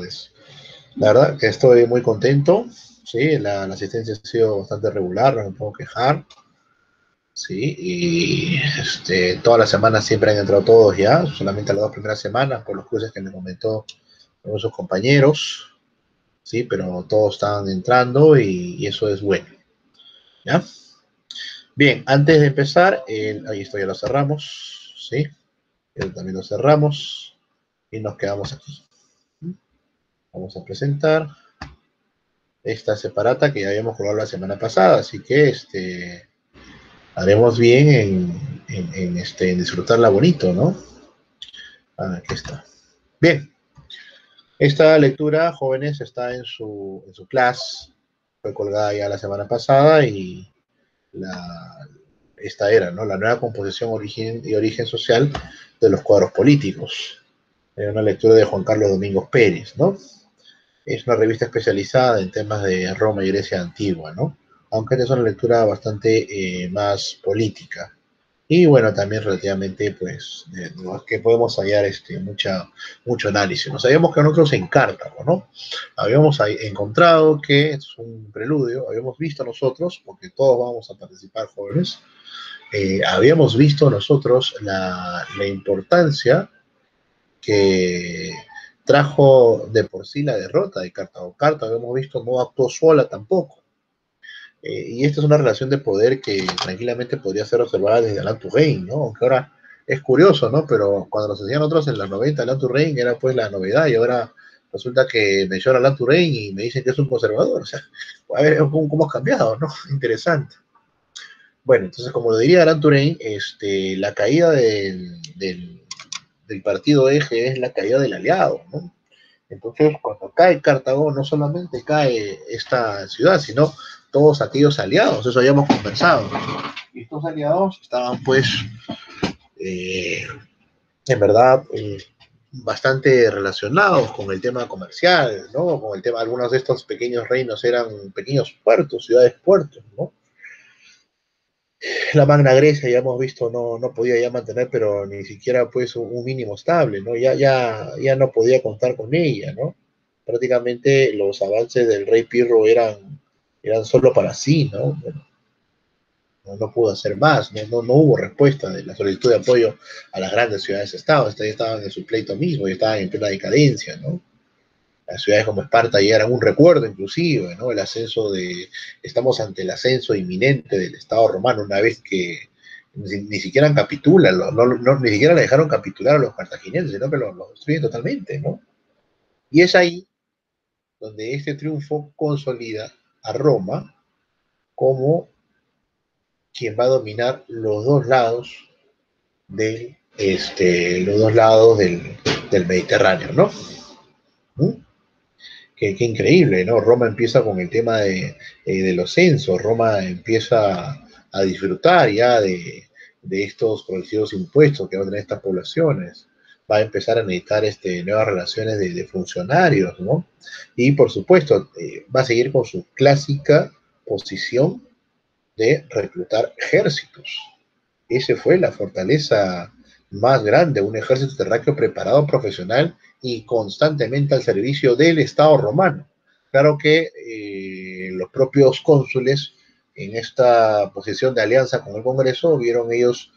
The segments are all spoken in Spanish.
tardes. La verdad que estoy muy contento, sí, la asistencia ha sido bastante regular, no me puedo quejar, sí, y todas las semanas siempre han entrado todos ya, solamente las dos primeras semanas por los cruces que me comentó con sus compañeros, sí, pero todos están entrando y eso es bueno, ¿ya? Bien, antes de empezar, ahí esto ya lo cerramos, sí, también lo cerramos y nos quedamos aquí. Vamos a presentar esta separata que ya habíamos colgado la semana pasada, así que haremos bien en disfrutarla bonito, ¿no? Aquí está. Bien, esta lectura, jóvenes, está en su clase, fue colgada ya la semana pasada y esta era, ¿no? La nueva composición y origen social de los cuadros políticos. Era una lectura de Juan Carlos Domingos Pérez, ¿no? Es una revista especializada en temas de Roma y Grecia antigua, ¿no? Aunque esta es una lectura bastante más política. Y bueno, también relativamente, pues, de los que podemos hallar mucho análisis. Nos habíamos quedado nosotros en Cartago, ¿no? Habíamos encontrado que, es un preludio, habíamos visto nosotros, porque todos vamos a participar, jóvenes, habíamos visto nosotros la importancia que trajo de por sí la derrota de Cartago. Cartago, hemos visto, no actuó sola tampoco. Y esta es una relación de poder que tranquilamente podría ser observada desde Alain Touraine, ¿no? Aunque ahora es curioso, ¿no? Pero cuando nos enseñan otros en los 90, Alain Touraine era pues la novedad y ahora resulta que menciona Alain Touraine y me dicen que es un conservador. O sea, a ver cómo ha cambiado, ¿no? Interesante. Bueno, entonces, como lo diría Alain Touraine, la caída del partido eje es la caída del aliado, ¿no? Entonces, cuando cae Cartago, no solamente cae esta ciudad, sino todos aquellos aliados, eso habíamos conversado. Y estos aliados estaban, pues, en verdad, bastante relacionados con el tema comercial, ¿no? Con el tema, algunos de estos pequeños reinos eran pequeños puertos, ciudades puertos, ¿no? La Magna Grecia, ya hemos visto, no podía ya mantener, pero ni siquiera pues un mínimo estable, ¿no? Ya no podía contar con ella, ¿no? Prácticamente los avances del rey Pirro eran solo para sí, ¿no? Bueno, no pudo hacer más, no hubo respuesta de la solicitud de apoyo a las grandes ciudades-estado, ya estaban en su pleito mismo, ya estaban en plena decadencia, ¿no? Las ciudades como Esparta ya eran un recuerdo inclusive, ¿no? Estamos ante el ascenso inminente del Estado romano, una vez que ni siquiera capitulan, ni siquiera le dejaron capitular a los cartagineses, sino que los destruyen totalmente, ¿no? Y es ahí donde este triunfo consolida a Roma como quien va a dominar los dos lados del Mediterráneo, ¿no? ¿Mm? Qué increíble, ¿no? Roma empieza con el tema de los censos, Roma empieza a disfrutar ya de estos progresivos impuestos que van a tener estas poblaciones, va a empezar a necesitar nuevas relaciones de funcionarios, ¿no? Y por supuesto, va a seguir con su clásica posición de reclutar ejércitos. Esa fue la fortaleza más grande, un ejército terráqueo preparado, profesional y constantemente al servicio del Estado romano. Claro que los propios cónsules en esta posición de alianza con el Congreso vieron ellos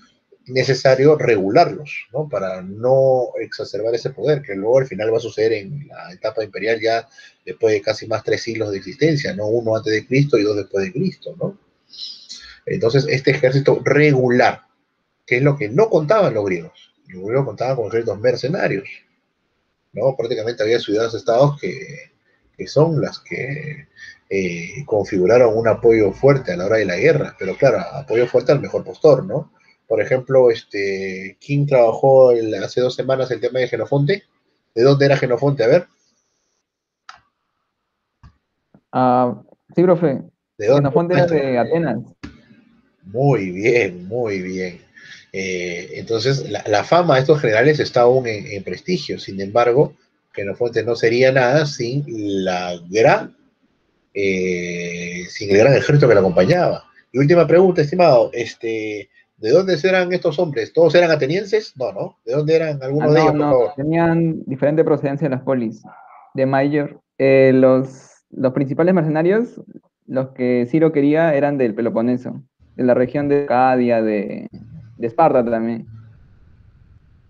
necesario regularlos, ¿no? Para no exacerbar ese poder, que luego al final va a suceder en la etapa imperial ya después de casi más 3 siglos de existencia, ¿no? Uno antes de Cristo y dos después de Cristo, ¿no? Entonces, este ejército regular, que es lo que no contaban los griegos. Los griegos contaban con ejércitos mercenarios, ¿no? Prácticamente había ciudades-estados que son las que configuraron un apoyo fuerte a la hora de la guerra, pero claro, apoyo fuerte al mejor postor, ¿no? Por ejemplo, ¿quién trabajó hace 2 semanas el tema de Genofonte? ¿De dónde era Genofonte? A ver. Sí, profe. ¿De dónde? Xenofonte era de Atenas. Muy bien, muy bien. Entonces, la fama de estos generales está aún en prestigio. Sin embargo, Genofonte no sería nada sin el gran ejército que lo acompañaba. Y última pregunta, estimado, ¿de dónde eran estos hombres? ¿Todos eran atenienses? No, ¿no? ¿De dónde eran algunos de No, ellos, por no, favor? tenían diferente procedencia las polis. de Mayor, los principales mercenarios, los que Ciro quería, eran del Peloponeso, de la región de Cadia, de Esparta también.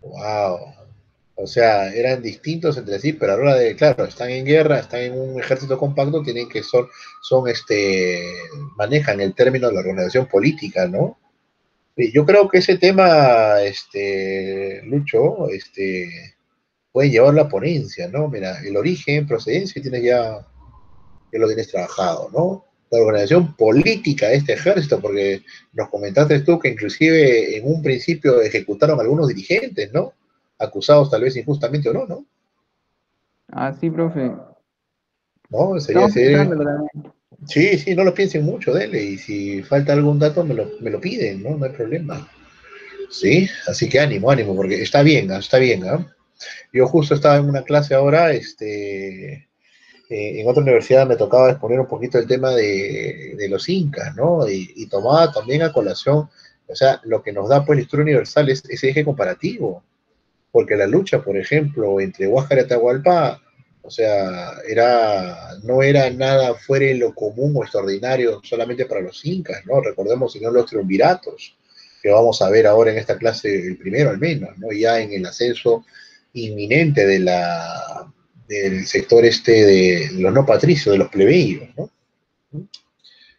Wow. O sea, eran distintos entre sí, pero a la hora de, claro, están en guerra, están en un ejército compacto, tienen que manejan el término de la organización política, ¿no? Y yo creo que ese tema, Lucho, puede llevar la ponencia, ¿no? Mira, el origen, procedencia, ya lo tienes trabajado, ¿no? La organización política de este ejército, porque nos comentaste tú que inclusive en un principio ejecutaron algunos dirigentes, ¿no? Acusados tal vez injustamente o no, ¿no? Ah, sí, profe. ¿No? Sería Estamos ser. pensándolo también. Sí, sí, no lo piensen mucho, dele. Y si falta algún dato, me lo piden, ¿no? No hay problema. Sí, así que ánimo, ánimo, porque está bien, está bien, ¿ah? Yo justo estaba en una clase ahora, en otra universidad me tocaba exponer un poquito el tema de los incas, ¿no? Y tomaba también a colación, o sea, lo que nos da pues la historia universal es ese eje comparativo, porque la lucha, por ejemplo, entre Huáscar y Atahualpa, o sea, no era nada fuera de lo común o extraordinario solamente para los incas, ¿no? Recordemos, sino los triunviratos, que vamos a ver ahora en esta clase, el primero al menos, ¿no? Ya en el ascenso inminente del sector de los no patricios, de los plebeyos, ¿no?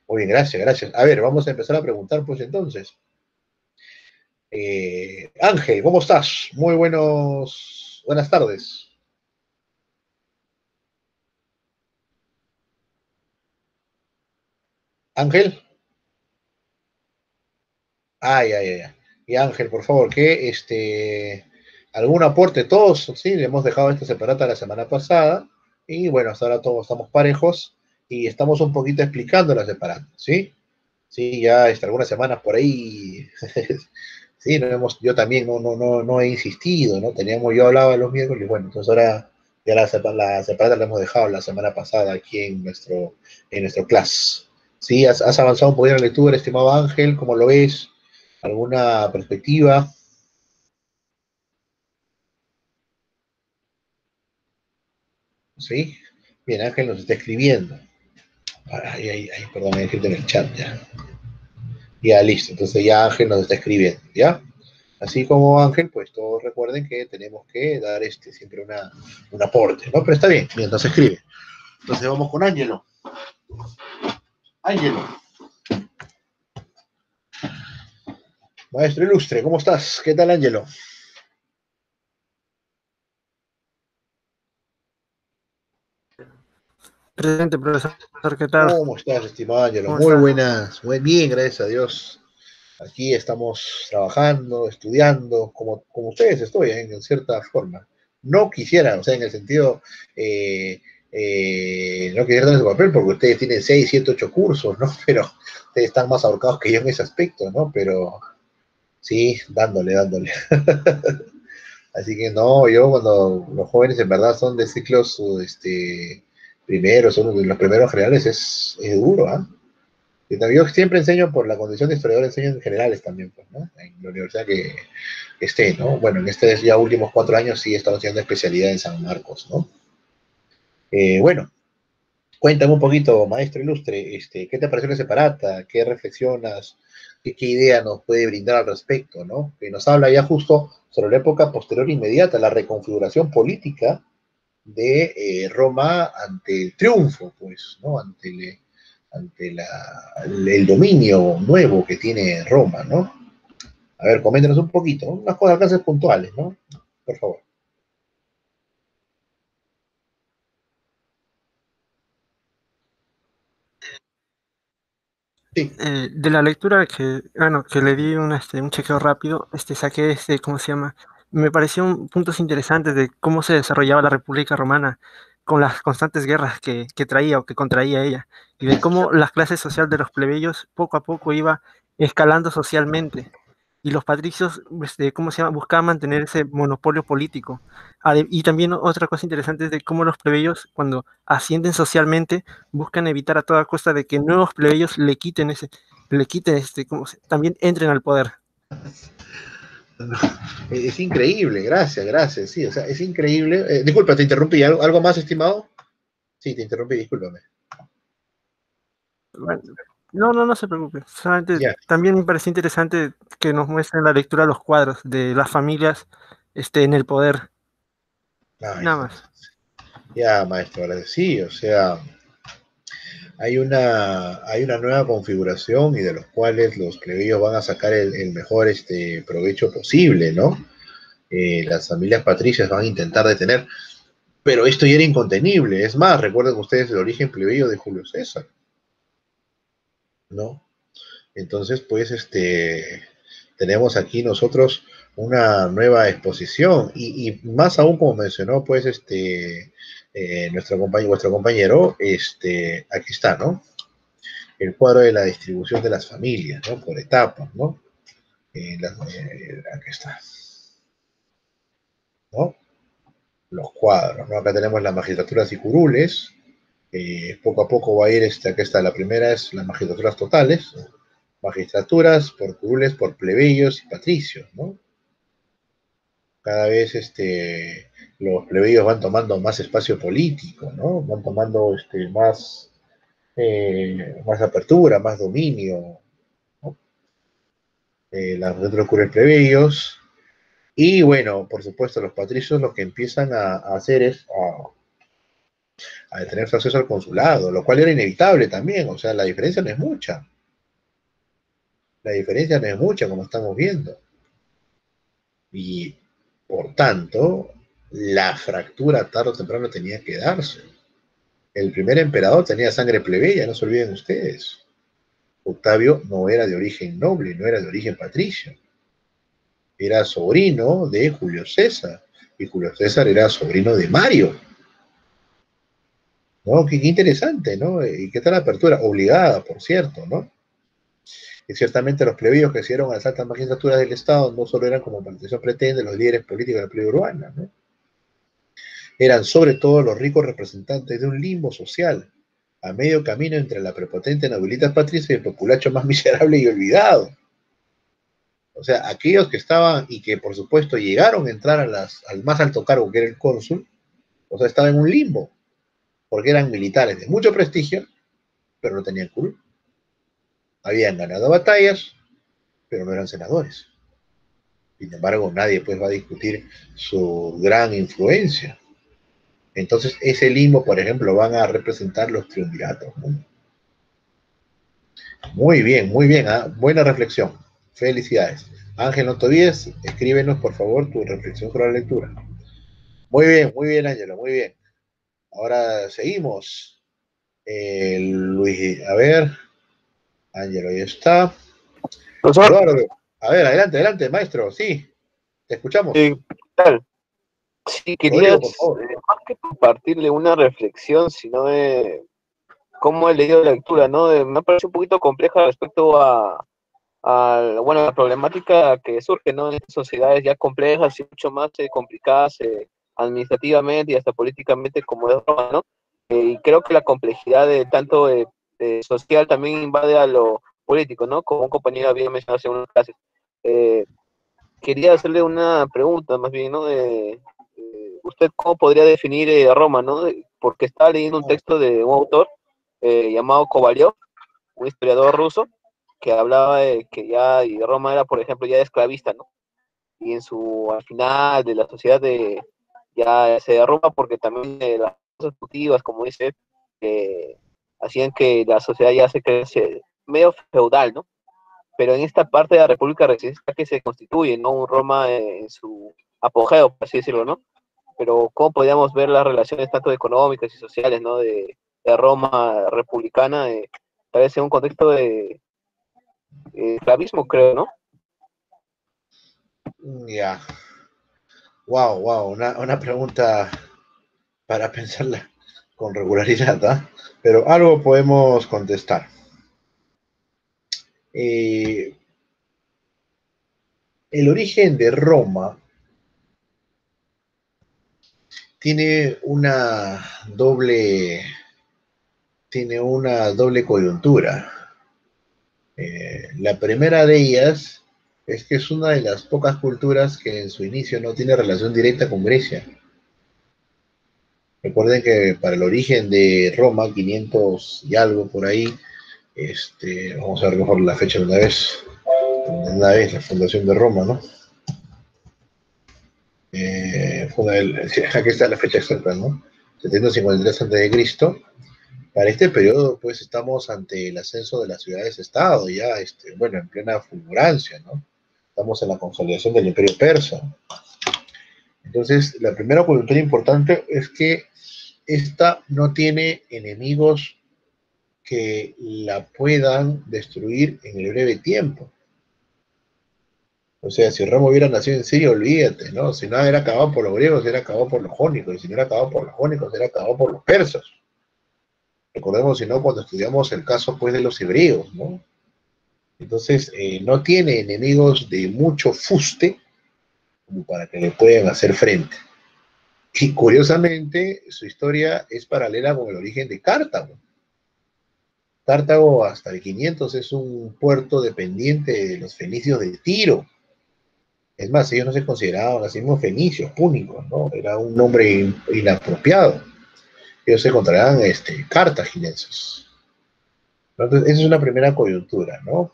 Muy bien, gracias, gracias. A ver, vamos a empezar a preguntar, pues entonces. Ángel, ¿cómo estás? Muy buenas tardes. Ángel. Ay, ay, ay. Y Ángel, por favor, que algún aporte, todos, sí, le hemos dejado esta separata la semana pasada, y bueno, hasta ahora todos estamos parejos, y estamos un poquito explicando la separata, ¿sí? Sí, ya algunas semanas por ahí, sí, yo también no he insistido, ¿no? Yo hablaba los miércoles, y bueno, entonces ahora ya la separata la hemos dejado la semana pasada aquí en nuestro class. Sí, has avanzado un poquito en la lectura, estimado Ángel, ¿cómo lo ves? ¿Alguna perspectiva? ¿Sí? Bien, Ángel nos está escribiendo. Ay, ay, ay, perdón, me he escrito en el chat ya. Ya, listo. Entonces ya Ángel nos está escribiendo, ¿ya? Así como Ángel, pues todos recuerden que tenemos que dar siempre un aporte, ¿no? Pero está bien, mientras escribe. Entonces vamos con Ángelo. Ángelo, maestro ilustre, ¿cómo estás? ¿Qué tal, Ángelo? Presente, profesor, ¿qué tal? ¿Cómo estás, estimado Ángelo? ¿Cómo Muy está? buenas, muy bien, gracias a Dios. Aquí estamos trabajando, estudiando, como ustedes estoy, en cierta forma. No quisiera, o sea, en el sentido, no quisiera tener su papel porque ustedes tienen 6, 7, 8 cursos, ¿no? Pero ustedes están más ahorcados que yo en ese aspecto, ¿no? Pero sí, dándole, dándole. Así que no, yo cuando los jóvenes en verdad son de ciclos primeros, son de los primeros generales, es duro, ¿ah? Yo siempre enseño por la condición de historiador, enseño en generales también, pues, ¿no? En la universidad que esté, ¿no? Bueno, en ya últimos 4 años sí he estado haciendo especialidad en San Marcos, ¿no? Bueno, cuéntame un poquito, maestro ilustre, ¿qué te pareció la separata? ¿Qué reflexionas? ¿Qué idea nos puede brindar al respecto, ¿no? Que nos habla ya justo sobre la época posterior inmediata, la reconfiguración política de Roma ante el triunfo, pues, ¿no? Ante el dominio nuevo que tiene Roma, ¿no? A ver, coméntanos un poquito, ¿no? Unas cosas, clases puntuales, ¿no? Por favor. Sí. De la lectura que le di un chequeo rápido, saqué ¿cómo se llama? Me pareció puntos interesantes de cómo se desarrollaba la República Romana con las constantes guerras que traía o que contraía ella, y de cómo la clase social de los plebeyos poco a poco iba escalando socialmente. Y los patricios, ¿cómo se llama? Buscaban mantener ese monopolio político. Y también otra cosa interesante es de cómo los plebeyos, cuando ascienden socialmente, buscan evitar a toda costa de que nuevos plebeyos le quiten también entren al poder. Es increíble, gracias, sí, o sea, es increíble. Disculpa, te interrumpí, ¿algo más, estimado? Sí, te interrumpí, discúlpame. Bueno, no se preocupe. Solamente Ya. también me pareció interesante que nos muestren la lectura de los cuadros de las familias en el poder. Ay, Nada más. ya, maestro, gracias. Sí, o sea, hay una nueva configuración y de los cuales los plebeyos van a sacar el mejor provecho posible, ¿no? Las familias patricias van a intentar detener, pero esto ya era incontenible. Es más, recuerden ustedes el origen plebeyo de Julio César, ¿no? Entonces, pues, tenemos aquí nosotros una nueva exposición y más aún, como mencionó, pues, vuestro compañero, aquí está, ¿no? El cuadro de la distribución de las familias, ¿no? Por etapas, ¿no? Aquí está, ¿no? Los cuadros, ¿no? Acá tenemos las magistraturas y curules. Poco a poco va a ir, aquí está, la primera es las magistraturas totales, ¿no? Magistraturas por curules, por plebeyos y patricios, ¿no? Cada vez los plebeyos van tomando más espacio político, ¿no? Van tomando más apertura, más dominio, ¿no? Las otros curules plebeyos. Y bueno, por supuesto, los patricios lo que empiezan a hacer es a tener su acceso al consulado, lo cual era inevitable también, o sea, la diferencia no es mucha. La diferencia no es mucha, como estamos viendo. Y por tanto, la fractura tarde o temprano tenía que darse. El primer emperador tenía sangre plebeya, no se olviden ustedes. Octavio no era de origen noble, no era de origen patricio. Era sobrino de Julio César. Y Julio César era sobrino de Mario. ¿No? Qué interesante, ¿no? Y qué tal la apertura, obligada, por cierto, ¿no? Y ciertamente los plebeyos que hicieron a las altas magistraturas del Estado no solo eran, como se pretende, los líderes políticos de la plebe urbana, ¿no? Eran sobre todo los ricos representantes de un limbo social, a medio camino entre la prepotente nobilidad patricia y el populacho más miserable y olvidado. O sea, aquellos que estaban y que por supuesto llegaron a entrar al más alto cargo que era el cónsul, o sea, estaban en un limbo, porque eran militares de mucho prestigio, pero no tenían curul. Habían ganado batallas, pero no eran senadores. Sin embargo, nadie pues va a discutir su gran influencia. Entonces, ese limbo, por ejemplo, van a representar los triunviratos, ¿no? Muy bien, ¿eh? Buena reflexión. Felicidades. Ángel, no te olvides, escríbenos por favor tu reflexión sobre la lectura. Muy bien, Ángelo, muy bien. Ahora seguimos. Luis, a ver, Ángelo, ahí está. Profesor, Eduardo, a ver, adelante, adelante, maestro, sí, te escuchamos. ¿qué tal? Sí, Rodrigo, por querías favor. más que compartirle una reflexión, sino de cómo he leído la lectura, ¿no? Me parece un poquito compleja respecto bueno, la problemática que surge, ¿no? En sociedades ya complejas y mucho más complicadas administrativamente y hasta políticamente como es Roma, ¿no? Y creo que la complejidad de tanto social también invade a lo político, ¿no? Como un compañero había mencionado hace unas clases. Eh, Quería hacerle una pregunta más bien, ¿no? ¿Usted cómo podría definir Roma, ¿no? Porque estaba leyendo un texto de un autor llamado Kovalyov, un historiador ruso, que hablaba de que ya y Roma era, por ejemplo, ya esclavista, ¿no? Y al final de la sociedad ya se derrumba porque también las cosas ejecutivas, como dice, eh, hacían que la sociedad ya se crece medio feudal, ¿no? Pero en esta parte de la República Reciente que se constituye, ¿no? Un Roma en su apogeo, por así decirlo, ¿no? Pero ¿cómo podríamos ver las relaciones tanto económicas y sociales, ¿no? De Roma republicana, tal vez en un contexto de esclavismo, creo, ¿no? Ya, wow, wow, una pregunta para pensarla con regularidad, ¿ah? Pero algo podemos contestar. Eh, el origen de Roma tiene doble, tiene una doble coyuntura. La primera de ellas Es que es una de las pocas culturas que en su inicio no tiene relación directa con Grecia. Recuerden que para el origen de Roma, 500 y algo por ahí, vamos a ver mejor la fecha de una vez la fundación de Roma, ¿no? Aquí está la fecha exacta, ¿no? 753 a.C. Para este periodo, pues, estamos ante el ascenso de las ciudades-estado, ya, bueno, en plena fulgurancia, ¿no? Estamos en la consolidación del Imperio Persa. Entonces, la primera coyuntura importante es que esta no tiene enemigos que la puedan destruir en el breve tiempo. O sea, si Roma hubiera nacido en Siria, olvídate, ¿no? Si no era acabado por los griegos, era acabado por los jónicos, y si no era acabado por los jónicos, era acabado por los persas. Recordemos, si no, cuando estudiamos el caso, pues, de los hebreos, ¿no? Entonces, no tiene enemigos de mucho fuste como para que le puedan hacer frente. Y curiosamente, su historia es paralela con el origen de Cartago. Cartago hasta el 500 es un puerto dependiente de los fenicios de Tiro. Es más, ellos no se consideraban así mismos fenicios, púnicos, ¿no? Era un nombre inapropiado. Ellos se consideraban cartagineses. Entonces, esa es una primera coyuntura, ¿no?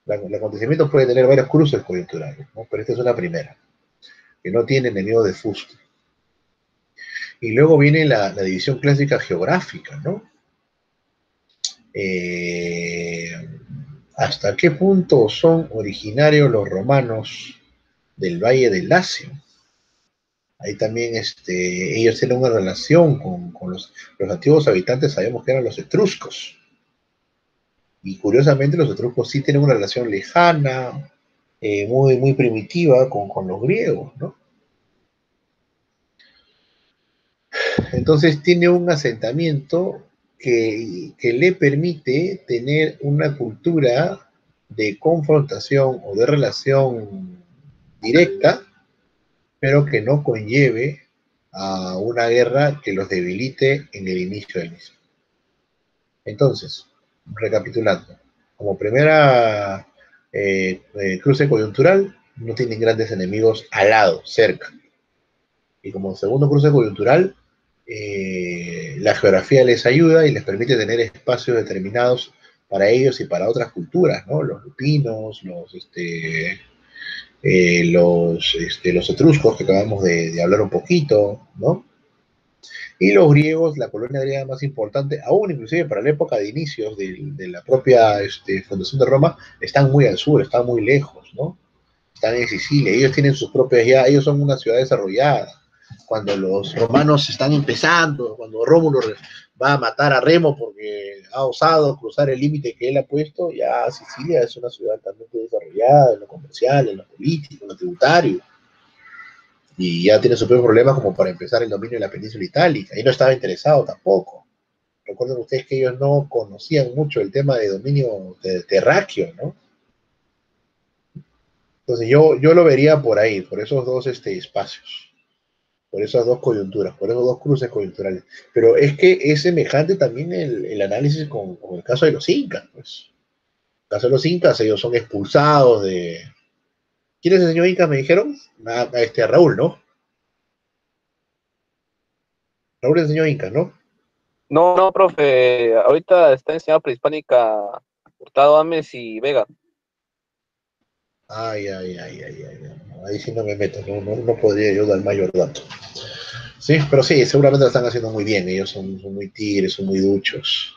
El acontecimiento puede tener varios cruces coyunturales, ¿no? Pero esta es una primera, que no tiene enemigo de fuste. Y luego viene la división clásica geográfica, ¿no? ¿Hasta qué punto son originarios los romanos del Valle del Lacio? Ahí también ellos tienen una relación con los antiguos habitantes, sabemos que eran los etruscos. Y curiosamente los etruscos sí tienen una relación lejana, muy, muy primitiva con los griegos, ¿no? Entonces tiene un asentamiento que le permite tener una cultura de confrontación o de relación directa, pero que no conlleve a una guerra que los debilite en el inicio del mismo. Entonces, recapitulando, como primera cruce coyuntural, no tienen grandes enemigos al lado, cerca. Y como segundo cruce coyuntural, la geografía les ayuda y les permite tener espacios determinados para ellos y para otras culturas, ¿no? Los lupinos, los etruscos, que acabamos de hablar un poquito, ¿no? Y los griegos, la colonia griega más importante, aún inclusive para la época de inicios de la propia fundación de Roma, están muy al sur, están muy lejos, ¿no? Están en Sicilia, ellos tienen sus propias, ya, ellos son una ciudad desarrollada. Cuando los romanos están empezando, cuando Rómulo va a matar a Remo porque ha osado cruzar el límite que él ha puesto, ya Sicilia es una ciudad también desarrollada en lo comercial, en lo político, en lo tributario. Y ya tiene sus propios problemas como para empezar el dominio de la península itálica. Y no estaba interesado tampoco. Recuerden ustedes que ellos no conocían mucho el tema de dominio terráqueo, ¿no? Entonces yo lo vería por ahí, por esos dos espacios, por esas dos coyunturas, por esos dos cruces coyunturales. Pero es que es semejante también el análisis con el caso de los incas, pues. En el caso de los incas, ellos son expulsados de... ¿Quién es el señor Inca? Me dijeron. A Raúl, ¿no? Raúl es el señor Inca, ¿no? No, profe, ahorita está enseñando prehispánica Hurtado, Ames y Vega. Ay. Ahí sí no me meto, no podría yo dar mayor dato. Sí, pero sí, seguramente lo están haciendo muy bien. Ellos son muy tigres, son muy duchos.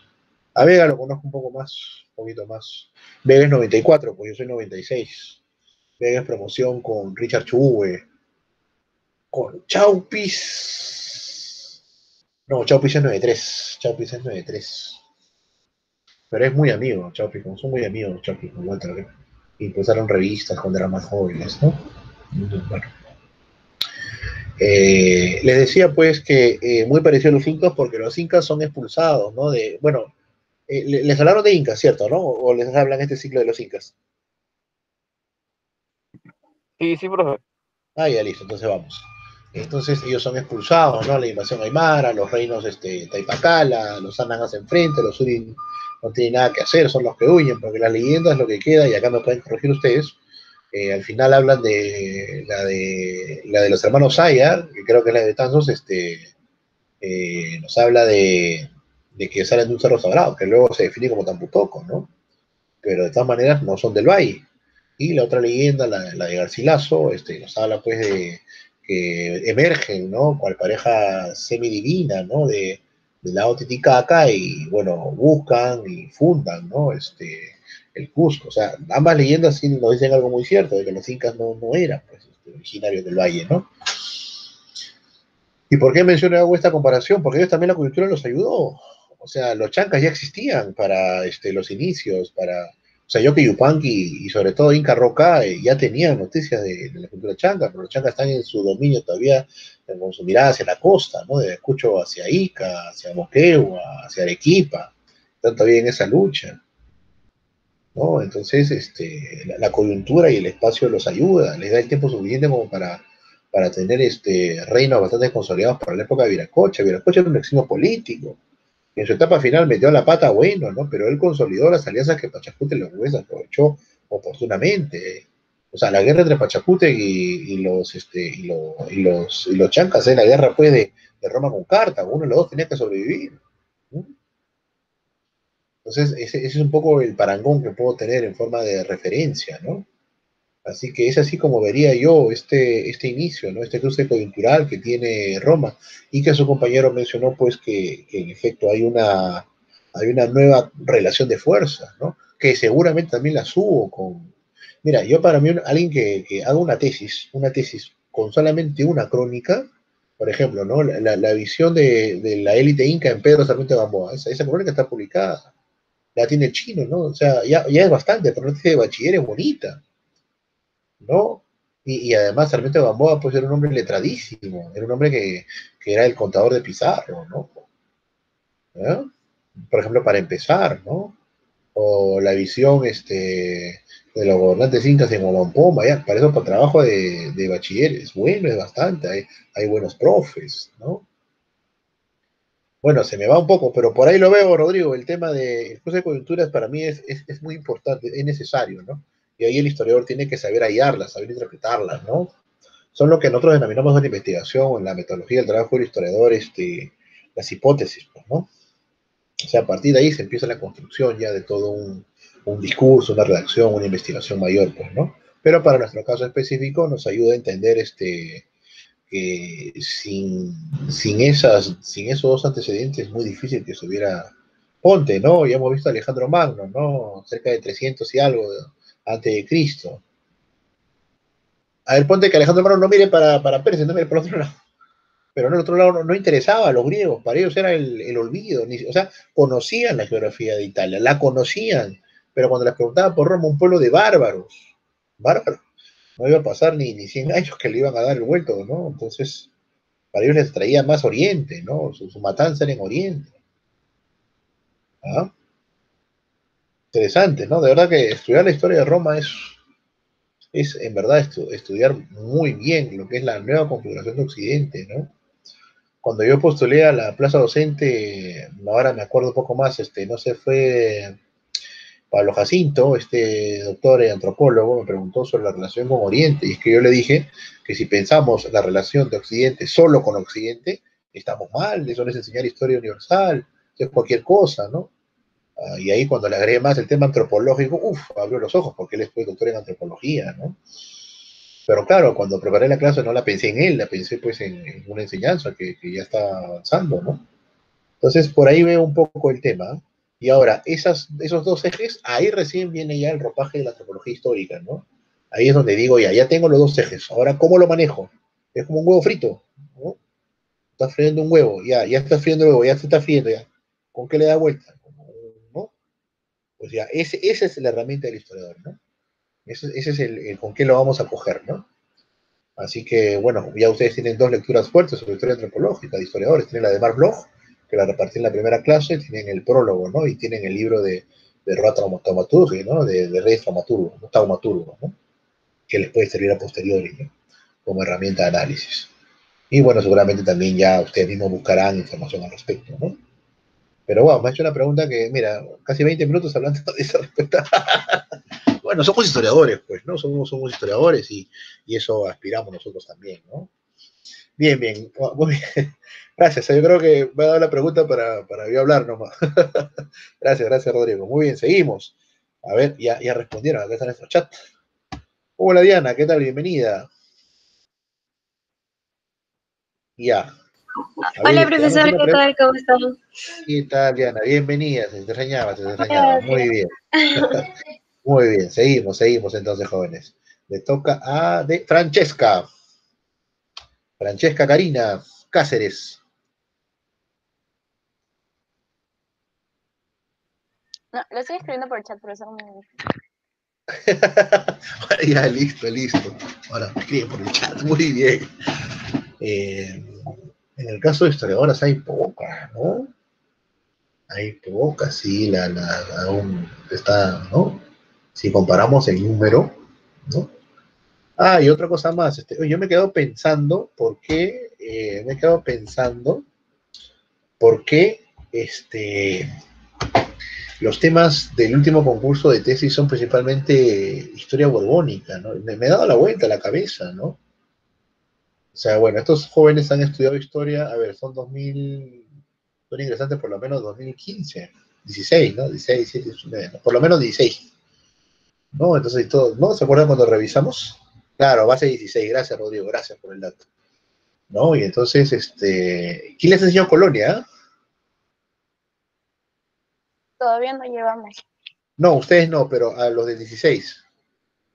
A Vega lo conozco un poco más, un poquito más. Vega es 94, pues yo soy 96. Vega es promoción con Richard Chubue, con Chaupis. No, Chaupis es 93. Chaupis es 93. Pero es muy amigo, Chaupis, son muy amigos Chaupis con Walter. Impulsaron revistas cuando eran más jóvenes, ¿no? Bueno. Les decía pues que muy parecido a los incas porque los incas son expulsados, ¿no? Les hablaron de incas, ¿cierto? ¿No? ¿O les hablan este ciclo de los incas? Sí, profe. Ya listo, entonces vamos. Entonces ellos son expulsados, ¿no? La invasión aymara, los reinos Taipacala, los Anan hacen frente, los Suri no tienen nada que hacer, son los que huyen, porque las leyendas lo que queda, y acá me pueden corregir ustedes, Al final hablan de la de los hermanos Sayar, que creo que es la de Tanzos, nos habla de que salen de un cerro sagrado, que luego se define como Tamputoco, ¿no? Pero de todas maneras no son del valle. Y la otra leyenda, la de Garcilaso, nos habla pues de que emergen, ¿no? Cual pareja semidivina, ¿no? De la Titicaca y, bueno, buscan y fundan, ¿no? El Cusco. O sea, ambas leyendas sí nos dicen algo muy cierto, de que los incas no eran, pues, originarios del valle, ¿no? ¿Y por qué menciono esta comparación? Porque ellos también la cultura los ayudó. O sea, los chancas ya existían para los inicios, o sea, Yoque Yupanqui y sobre todo Inca Roca ya tenían noticias de la cultura chanca, pero los chancas están en su dominio todavía con su mirada hacia la costa, ¿no? De Ayacucho hacia Ica, hacia Moquegua, hacia Arequipa, están todavía en esa lucha, ¿no? Entonces, la coyuntura y el espacio los ayuda, les da el tiempo suficiente como para tener reinos bastante consolidados para la época de Viracocha. Viracocha era un eximio político, en su etapa final metió la pata, bueno, ¿no? Pero él consolidó las alianzas que Pachacútec y los Hues aprovechó oportunamente. O sea, la guerra entre Pachacútec y los chancas es la guerra, pues, de Roma con Cartago. Uno de los dos tenía que sobrevivir, ¿no? Entonces, ese es un poco el parangón que puedo tener en forma de referencia, ¿no? Así que es así como vería yo este inicio, ¿no? Este cruce coyuntural que tiene Roma y que su compañero mencionó, pues, que en efecto hay una nueva relación de fuerzas, ¿no? Que seguramente también la hubo con... Mira, yo para mí, alguien que haga una tesis con solamente una crónica, por ejemplo, ¿no? La visión de la élite inca en Pedro Sarmiento de Gamboa, esa crónica está publicada, la tiene el chino, ¿no? O sea, ya es bastante, pero no tiene de bachiller, es bonita, ¿no? Y además Sarmiento de Gamboa pues era un hombre letradísimo, era un hombre que era el contador de Pizarro, ¿no? ¿Eh? Por ejemplo, para empezar, ¿no? O la visión de los gobernantes incas en Omampoma, ya, para eso, para trabajo de bachiller, es bueno, es bastante, hay buenos profes, ¿no? Bueno, se me va un poco, pero por ahí lo veo, Rodrigo, el tema de el cruce de coyunturas para mí es muy importante, es necesario, ¿no? Y ahí el historiador tiene que saber hallarlas, saber interpretarlas, ¿no? Son lo que nosotros denominamos en la investigación, en la metodología del trabajo del historiador, las hipótesis, pues, ¿no? O sea, a partir de ahí se empieza la construcción ya de todo un discurso, una redacción, una investigación mayor, pues, ¿no? Pero para nuestro caso específico nos ayuda a entender que sin esos dos antecedentes es muy difícil que se hubiera... Ponte, ¿no? Ya hemos visto a Alejandro Magno, ¿no? Cerca de 300 y algo antes de Cristo. A ver, ponte que Alejandro Magno no mire para Persia, no mire para otro lado. Pero en el otro lado no interesaba a los griegos, para ellos era el olvido. O sea, conocían la geografía de Italia, la conocían, pero cuando les preguntaba por Roma, un pueblo de bárbaros, no iba a pasar ni 100 años que le iban a dar el vuelto, ¿no? Entonces, para ellos les traía más Oriente, ¿no? Su matanza era en Oriente. ¿Ah? Interesante, ¿no? De verdad que estudiar la historia de Roma es en verdad estudiar muy bien lo que es la nueva configuración de Occidente, ¿no? Cuando yo postulé a la plaza docente, ahora me acuerdo un poco más, no sé, fue Pablo Jacinto, este doctor y antropólogo, me preguntó sobre la relación con Oriente, y es que yo le dije que si pensamos la relación de Occidente solo con Occidente, estamos mal, eso no es enseñar historia universal, eso es cualquier cosa, ¿no? Y ahí cuando le agregué más el tema antropológico, abrió los ojos, porque él es pues, doctor en antropología, ¿no? Pero claro, cuando preparé la clase no la pensé en él, la pensé pues en una enseñanza que ya está avanzando, ¿no? Entonces por ahí veo un poco el tema. Y ahora, esos dos ejes, ahí recién viene ya el ropaje de la antropología histórica, ¿no? Ahí es donde digo, ya tengo los dos ejes. Ahora, ¿cómo lo manejo? Es como un huevo frito, ¿no? Estás friendo un huevo, ya estás friendo el huevo, ya se está friendo, ya. ¿Con qué le da vuelta? ¿No? Pues ya, esa es la herramienta del historiador, ¿no? Ese es el con qué lo vamos a coger, ¿no? Así que, bueno, ya ustedes tienen dos lecturas fuertes sobre historia antropológica de historiadores. Tienen la de Marc Bloch, que la repartí en la primera clase, tienen el prólogo, ¿no? Y tienen el libro de Roa Taumaturgi, ¿no? De Reyes Taumaturgos, ¿no? Que les puede servir a posteriori, ¿no? Como herramienta de análisis. Y bueno, seguramente también ya ustedes mismos buscarán información al respecto, ¿no? Pero bueno, me ha hecho una pregunta que, mira, casi 20 minutos hablando de esa respuesta. bueno, somos historiadores, pues, ¿no? Somos historiadores y eso aspiramos nosotros también, ¿no? Bien, bien, muy bien. Gracias, yo creo que me ha dado la pregunta para yo hablar nomás. Gracias, Rodrigo. Muy bien, seguimos. A ver, ya respondieron, acá está nuestro chat. Hola Diana, ¿qué tal? Bienvenida. Ya. A Hola, ver, te damos profesor, una ¿qué pregunta. tal? ¿Cómo están? ¿Qué tal, Diana? Bienvenida, se te extrañaba, se te extrañaba. Muy Gracias. bien, muy bien. Seguimos entonces, jóvenes. Le toca a de Francesca. Francesca Karina Cáceres. No, lo estoy escribiendo por chat, profesor. Un minuto. Ya, listo. Ahora me escriben por el chat, muy bien. En el caso de historiadoras hay pocas, ¿no? Hay pocas, sí, aún está, ¿no? Si comparamos el número, ¿no? Ah, y otra cosa más, yo me he quedado pensando por qué los temas del último concurso de tesis son principalmente historia borbónica, ¿no? Me he dado la vuelta a la cabeza, ¿no? O sea, bueno, estos jóvenes han estudiado historia, a ver, son ingresantes por lo menos 2015, 16, ¿no? 16, 17, 19, ¿no? Por lo menos 16, ¿no? Entonces, todo, ¿no? ¿Se acuerdan cuando revisamos? Claro, base 16, gracias Rodrigo, gracias por el dato. ¿No? Y entonces, ¿quién les enseñó Colonia? Todavía no llevamos. No, ustedes no, pero a los de 16.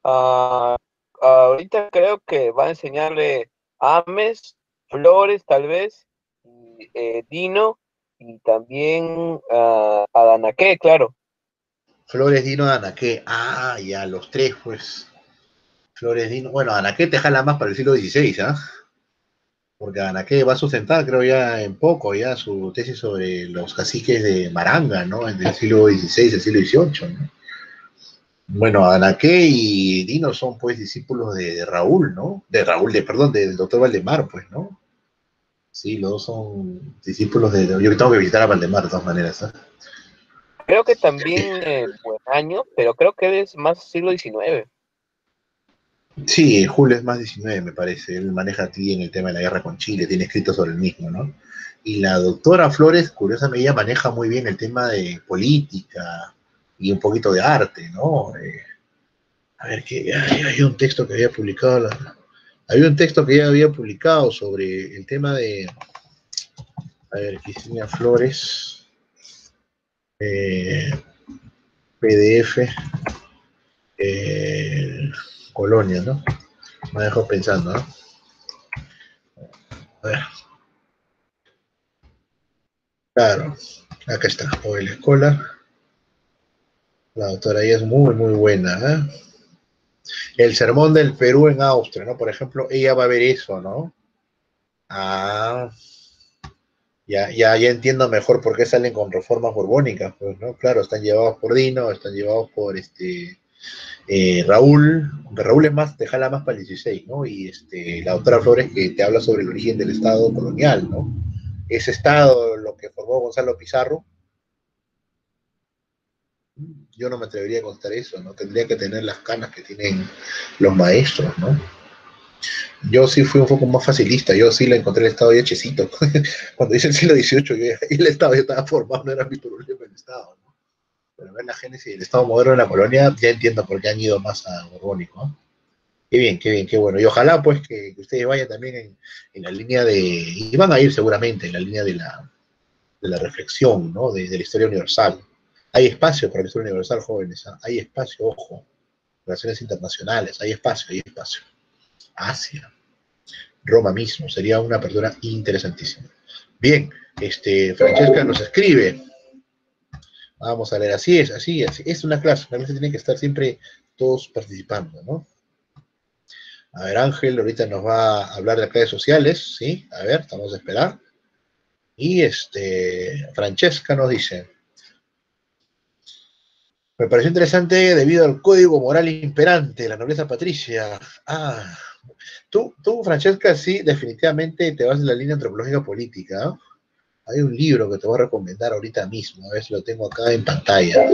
Ah, ahorita creo que va a enseñarle Ames, Flores tal vez, y, Dino y también a Danaque, claro. Flores, Dino, Anaqué. Ah, ya, los tres, pues. Flores, Dino. Bueno, Anaqué te jala más para el siglo XVI, ¿ah? Porque Anaqué va a sustentar, creo ya en poco, ya su tesis sobre los caciques de Maranga, ¿no? En el siglo XVI, el siglo XVIII, ¿no? Bueno, Anaqué y Dino son, pues, discípulos de Raúl, ¿no? De Raúl, perdón, del doctor Valdemar, pues, ¿no? Sí, los dos son discípulos de... Yo tengo que visitar a Valdemar, de todas maneras, ¿ah? Creo que también buen año, pero creo que es más siglo XIX. Sí, Julio es más 19, me parece. Él maneja aquí en el tema de la guerra con Chile, tiene escrito sobre el mismo, ¿no? Y la doctora Flores, curiosamente, ella maneja muy bien el tema de política y un poquito de arte, ¿no? A ver, que hay un texto que había publicado, había un texto que ella había publicado sobre el tema de, a ver, Cristina Flores, eh, PDF, Colonia, ¿no? Me dejó pensando, ¿no? A ver, claro, acá está, o la escuela. La doctora ella es muy buena, ¿eh? El sermón del Perú en Austria, ¿no? Por ejemplo, ella va a ver eso, ¿no? Ah, ya entiendo mejor por qué salen con reformas borbónicas, pues, ¿no? Claro, están llevados por Dino, están llevados por Raúl, aunque Raúl es más, te jala más para el 16, ¿no? Y la doctora Flores que te habla sobre el origen del Estado colonial, ¿no? Ese Estado, lo que formó Gonzalo Pizarro, yo no me atrevería a contar eso, ¿no? Tendría que tener las canas que tienen los maestros, ¿no? Yo sí fui un poco más facilista, yo sí le encontré el Estado ya hechecito. Cuando dice el siglo XVIII, el Estado ya estaba formado, no era mi problema el Estado, ¿no? Pero ver la génesis del Estado moderno de la colonia, ya entiendo por qué han ido más a borbónico, ¿no? Qué bien, qué bueno. Y ojalá pues que ustedes vayan también en la línea de, y van a ir seguramente en la línea de la reflexión, ¿no? De la historia universal. Hay espacio para la historia universal, jóvenes, ¿eh? Hay espacio, ojo. Relaciones internacionales, hay espacio, hay espacio. Asia, Roma mismo, sería una apertura interesantísima. Bien, Francesca nos escribe. Vamos a leer, así es. Es una clase tiene que estar siempre todos participando, ¿no? A ver, Ángel ahorita nos va a hablar de redes sociales, ¿sí? A ver, estamos a esperar. Y Francesca nos dice, me pareció interesante debido al código moral imperante, la nobleza patricia. Ah, tú, Francesca, sí, definitivamente te vas en la línea antropológica política, ¿no? Hay un libro que te voy a recomendar ahorita mismo, a ver si lo tengo acá en pantalla.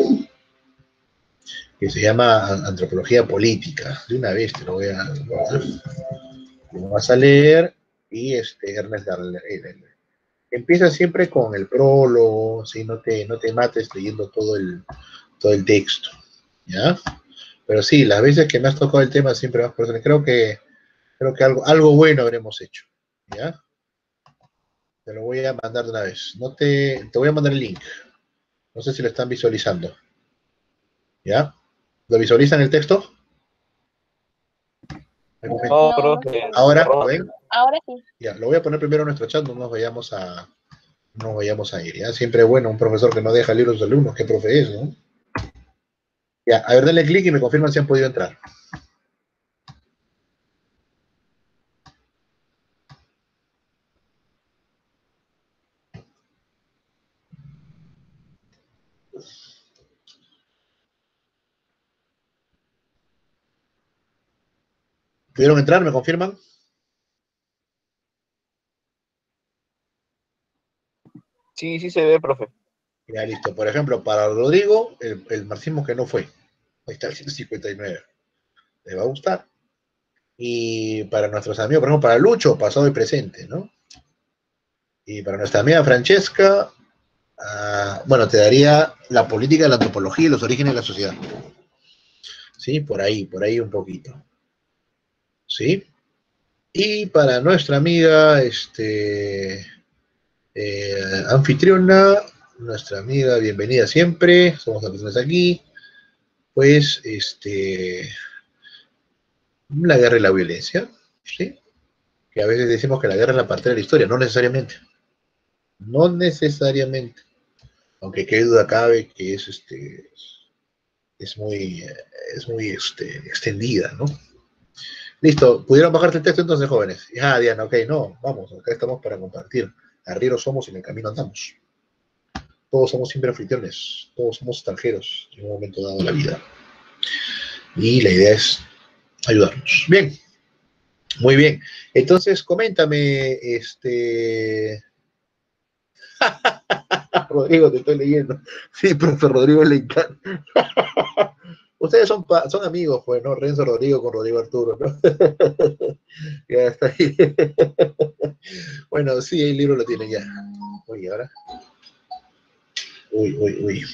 que se llama Antropología Política. De una vez te lo vas a leer, y Ernest Darler. Empieza siempre con el prólogo, ¿sí? No te mates leyendo todo el texto, ¿ya? Pero sí, las veces que me has tocado el tema siempre vas por eso. Creo que algo bueno habremos hecho, ¿ya? Te lo voy a mandar de una vez. Te voy a mandar el link. No sé si lo están visualizando. ¿Ya? ¿Lo visualizan el texto? No, No, no profe. Ahora, ¿lo ven? ahora sí. Ya, lo voy a poner primero en nuestro chat, no nos vayamos a ir, ¿ya? Siempre es bueno un profesor que no deja libros a los alumnos. ¿Qué profe es, no? Ya, a ver, denle clic y me confirman si han podido entrar. ¿Pudieron entrar? ¿Me confirman? Sí, sí se ve, profe. Ya, listo. Por ejemplo, para Rodrigo, el marxismo que no fue. Ahí está el 159. Le va a gustar. Y para nuestros amigos, por ejemplo, para Lucho, pasado y presente, ¿no? Y para nuestra amiga Francesca, bueno, te daría la política de la antropología y los orígenes de la sociedad. ¿Sí? Por ahí un poquito. ¿Sí? Y para nuestra amiga, anfitriona, nuestra amiga, bienvenida siempre, somos las personas aquí, pues, la guerra y la violencia, ¿sí? Que a veces decimos que la guerra es la parte de la historia, no necesariamente. No necesariamente. Aunque qué duda cabe que es muy extendida, ¿no? Listo, ¿pudieron bajarte el texto entonces, jóvenes? Ah, Diana, ok, no, vamos, acá estamos para compartir. Arrieros somos y en el camino andamos. Todos somos siempre anfitriones, todos somos extranjeros en un momento dado de la vida. Y la idea es ayudarnos. Bien, muy bien. Entonces, coméntame, Rodrigo, te estoy leyendo. Sí, profesor Rodrigo le encanta. Ustedes son amigos, pues, ¿no? Renzo Rodrigo con Rodrigo Arturo, ¿no? Ya está ahí. Bueno, sí, el libro lo tiene ya. Uy, ahora. Uy.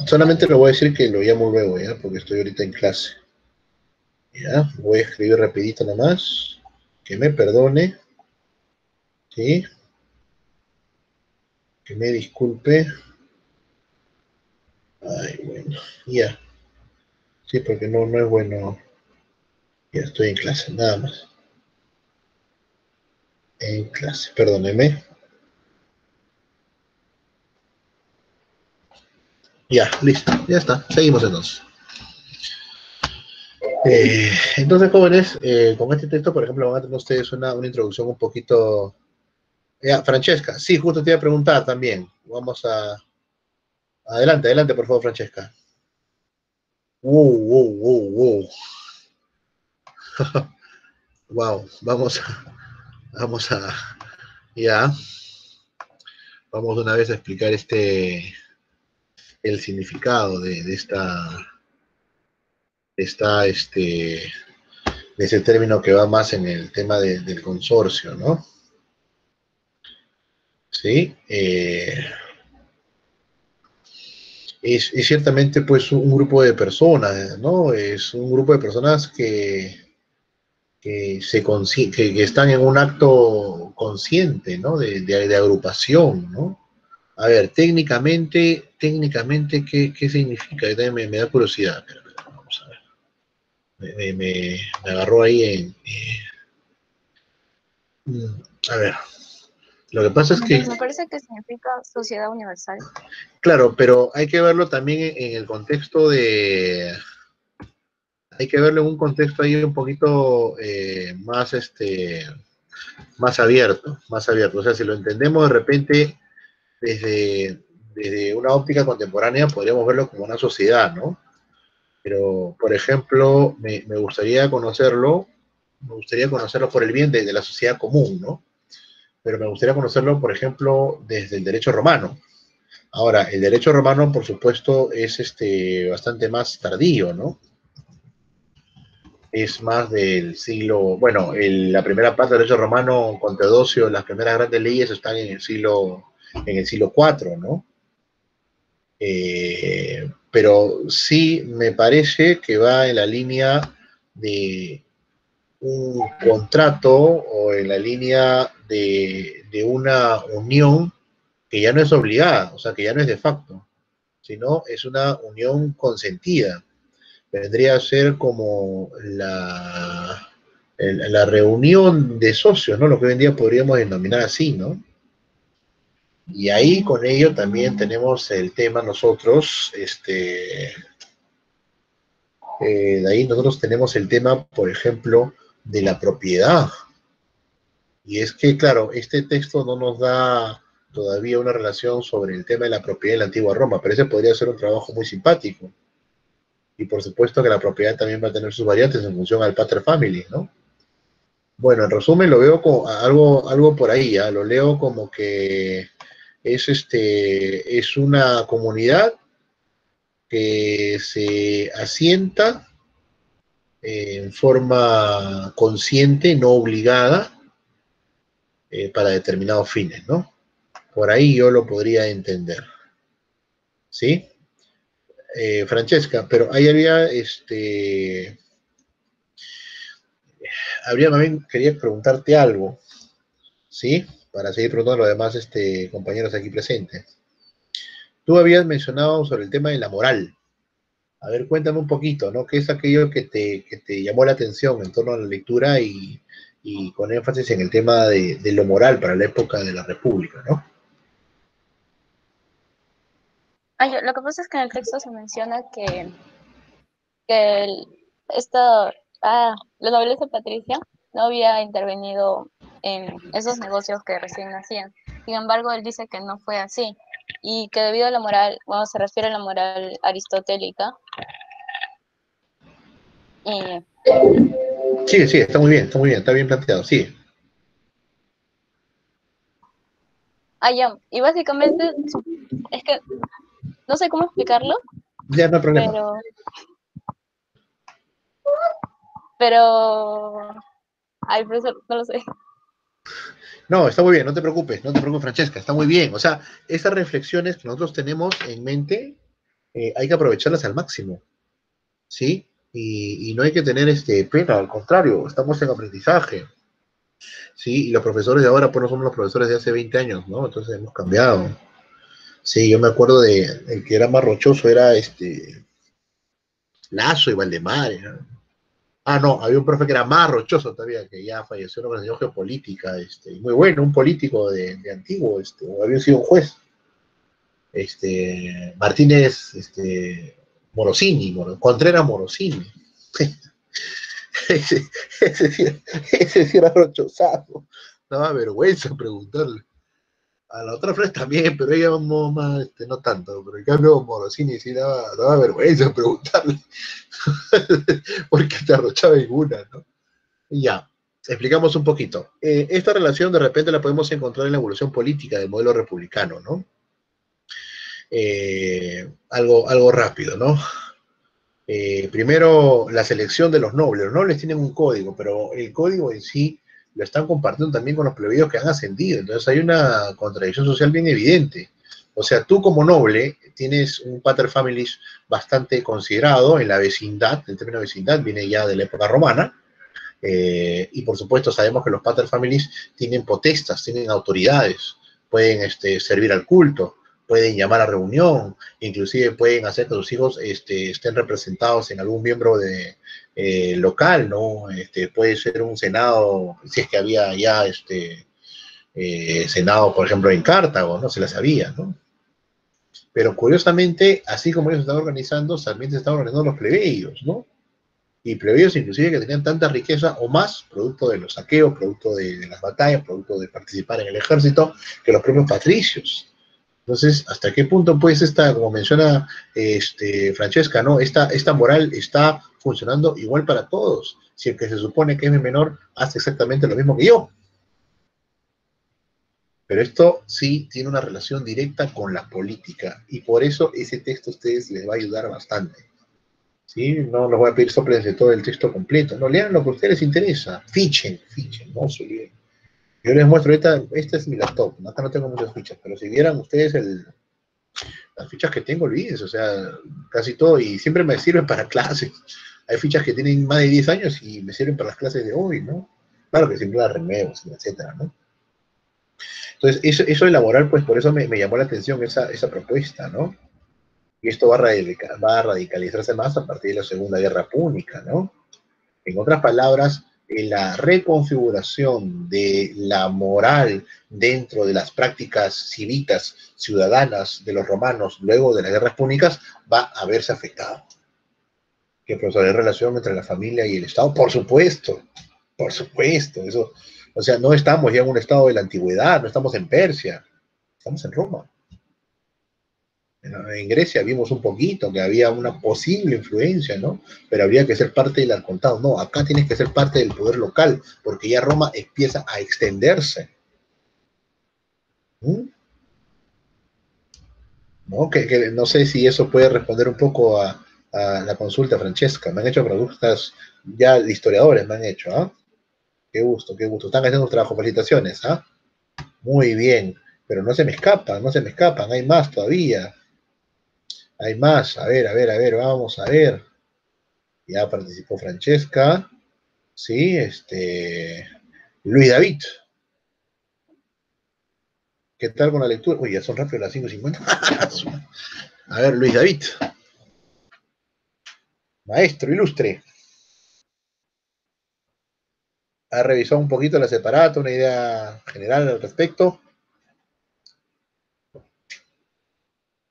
Solamente le voy a decir que lo llamo luego, ¿ya? Porque estoy ahorita en clase. Ya, voy a escribir rapidito nomás. Que me perdone. ¿Sí? Que me disculpe. Ay, bueno, ya. Sí, porque no es bueno. Ya estoy en clase, nada más. En clase, perdóneme. Ya, listo, ya está. Seguimos entonces. Entonces, jóvenes, con este texto, por ejemplo, van a tener ustedes una introducción un poquito. Ya, Francesca, sí, justo te iba a preguntar también. Vamos a. Adelante, por favor, Francesca. Wow. Wow, vamos a, ya, vamos una vez a explicar el significado de ese término que va más en el tema del consorcio, ¿no? Sí, es ciertamente pues un grupo de personas, ¿no? Es un grupo de personas que están en un acto consciente, ¿no? De agrupación, ¿no? A ver, técnicamente, ¿qué significa? Me da curiosidad. Pero, vamos a ver. Me agarró ahí a ver, lo que pasa es que, Pues me parece que significa sociedad universal. claro, pero hay que verlo también en el contexto hay que verlo en un contexto ahí un poquito más abierto. O sea, si lo entendemos de repente desde una óptica contemporánea, podríamos verlo como una sociedad, ¿no? Pero, por ejemplo, me gustaría conocerlo por el bien de la sociedad común, ¿no? Pero me gustaría conocerlo, por ejemplo, desde el derecho romano. Ahora, el derecho romano, por supuesto, es bastante más tardío, ¿no? Es más del siglo, bueno, la primera parte del derecho romano con Teodosio, las primeras grandes leyes están en el siglo IV, ¿no? Pero sí me parece que va en la línea de un contrato o en la línea de una unión que ya no es obligada, o sea, que ya no es de facto, sino es una unión consentida. Vendría a ser como la reunión de socios, ¿no? Lo que hoy en día podríamos denominar así, ¿no? Y ahí con ello también tenemos el tema nosotros, de ahí nosotros tenemos el tema, por ejemplo, de la propiedad. Y es que, claro, este texto no nos da todavía una relación sobre el tema de la propiedad en la antigua Roma, pero ese podría ser un trabajo muy simpático. Y por supuesto que la propiedad también va a tener sus variantes en función al pater family, ¿no? Bueno, en resumen lo veo como algo por ahí, ¿eh? Lo leo como que es una comunidad que se asienta en forma consciente, no obligada, para determinados fines, ¿no? Por ahí yo lo podría entender, ¿sí? Francesca, pero ahí también quería preguntarte algo, ¿sí? Para seguir preguntando a los demás compañeros aquí presentes. Tú habías mencionado sobre el tema de la moral. A ver, cuéntame un poquito, ¿no? ¿Qué es aquello que te llamó la atención en torno a la lectura y con énfasis en el tema de lo moral para la época de la República, ¿no? Lo que pasa es que en el texto se menciona que esta, la nobleza patricia no había intervenido en esos negocios que recién nacían. Sin embargo, él dice que no fue así y que debido a la moral, bueno, se refiere a la moral aristotélica. Y, Sí, está muy bien, está bien planteado, sí. y básicamente es que no sé cómo explicarlo, Ya no hay problema. pero ay, profesor, no lo sé. No, está muy bien, no te preocupes, Francesca, está muy bien. O sea, esas reflexiones que nosotros tenemos en mente, hay que aprovecharlas al máximo, ¿sí? Y no hay que tener pena, al contrario, estamos en aprendizaje, ¿sí? Y los profesores de ahora, pues no somos los profesores de hace 20 años, ¿no? Entonces hemos cambiado. Sí, yo me acuerdo el que era más rochoso era Lazo y Valdemar, ¿no? Ah, no, había un profe que era más rochoso todavía, que ya falleció, no me enseñó geopolítica, muy bueno, un político de antiguo, había sido un juez, Martínez, Contreras Morosini. ese, ese sí era rochosado, daba vergüenza preguntarle. A la otra Fred también, pero ella no tanto, pero en cambio Morosini sí daba vergüenza preguntarle, porque te arrochaba en una, ¿no? Y ya, explicamos un poquito. Esta relación de repente la podemos encontrar en la evolución política del modelo republicano, ¿no? Algo rápido, ¿no? Primero, la selección de los nobles. Los nobles tienen un código, pero el código en sí lo están compartiendo también con los plebeyos que han ascendido. Entonces hay una contradicción social bien evidente. O sea, tú como noble tienes un pater familias bastante considerado en la vecindad, el término vecindad viene ya de la época romana, y por supuesto sabemos que los pater familias tienen potestas, tienen autoridades, pueden servir al culto, pueden llamar a reunión, inclusive pueden hacer que sus hijos estén representados en algún miembro local, ¿no? Puede ser un senado, si es que había ya senado, por ejemplo, en Cartago, ¿no? Se las había, ¿no? Pero curiosamente, así como ellos se están organizando, también se están organizando los plebeyos, ¿no? Y plebeyos inclusive que tenían tanta riqueza o más, producto de los saqueos, producto de las batallas, producto de participar en el ejército, que los propios patricios. Entonces, ¿hasta qué punto, pues, como menciona Francesca, ¿no? Esta moral está funcionando igual para todos. Si el que se supone que es mi menor hace exactamente lo mismo que yo. Pero esto sí tiene una relación directa con la política, y por eso ese texto a ustedes les va a ayudar bastante. ¿Sí? No les voy a pedir soplense todo el texto completo, no, lean lo que a ustedes les interesa, fichen, no se olviden. Yo les muestro ahorita, esta es mi laptop, acá no tengo muchas fichas, pero si vieran ustedes las fichas que tengo, olvídense, o sea, casi todo, y siempre me sirven para clases. Hay fichas que tienen más de 10 años y me sirven para las clases de hoy, ¿no? Claro que siempre las renuevo, etcétera, ¿no? Entonces, eso de laboral, pues por eso me llamó la atención esa propuesta, ¿no? Y esto va a radicalizarse más a partir de la Segunda Guerra Púnica, ¿no? En otras palabras, en la reconfiguración de la moral dentro de las prácticas cívicas ciudadanas de los romanos luego de las guerras púnicas va a verse afectado. ¿Qué, profesor? ¿Hay relación entre la familia y el Estado? Por supuesto, eso, o sea, no estamos ya en un estado de la antigüedad, no estamos en Persia, estamos en Roma. En Grecia vimos un poquito que había una posible influencia, ¿no? Pero habría que ser parte del arcontado. No, acá tienes que ser parte del poder local, porque ya Roma empieza a extenderse. ¿Mm? ¿No? No sé si eso puede responder un poco a la consulta, Francesca. Me han hecho preguntas ya de historiadores, me han hecho, ¿ah? Qué gusto, qué gusto. Están haciendo un trabajo, felicitaciones, ¿ah? Muy bien, pero no se me escapan, hay más todavía. Hay más, a ver, vamos a ver. Ya participó Francesca, sí, Luis David. ¿Qué tal con la lectura? Uy, ya son rápido las 5:50. A ver, Luis David. Maestro ilustre. ¿Ha revisado un poquito la separata, una idea general al respecto?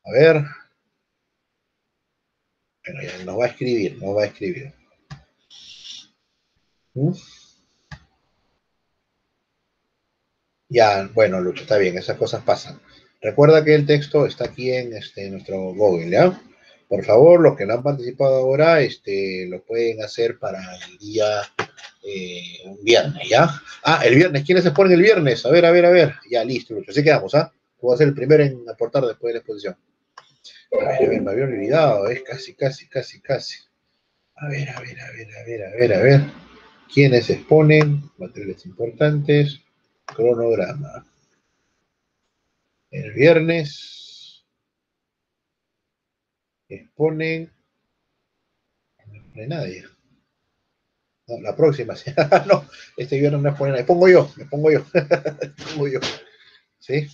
A ver. Bueno, ya nos va a escribir. ¿Mm? Ya, bueno, Lucho, está bien, esas cosas pasan. Recuerda que el texto está aquí en nuestro Google, ¿ya? Por favor, los que no han participado ahora, lo pueden hacer para el día un viernes, ¿ya? Ah, el viernes, ¿quiénes se ponen el viernes? A ver. Ya, listo, Lucho, así quedamos, ¿ah? Voy a ser el primero en aportar después de la exposición. A ver, me había olvidado, es casi. A ver. ¿Quiénes se exponen? Materiales importantes. Cronograma. El viernes exponen. No expone nadie. No, la próxima. No, este viernes no expone nadie. Me pongo yo. ¿Sí?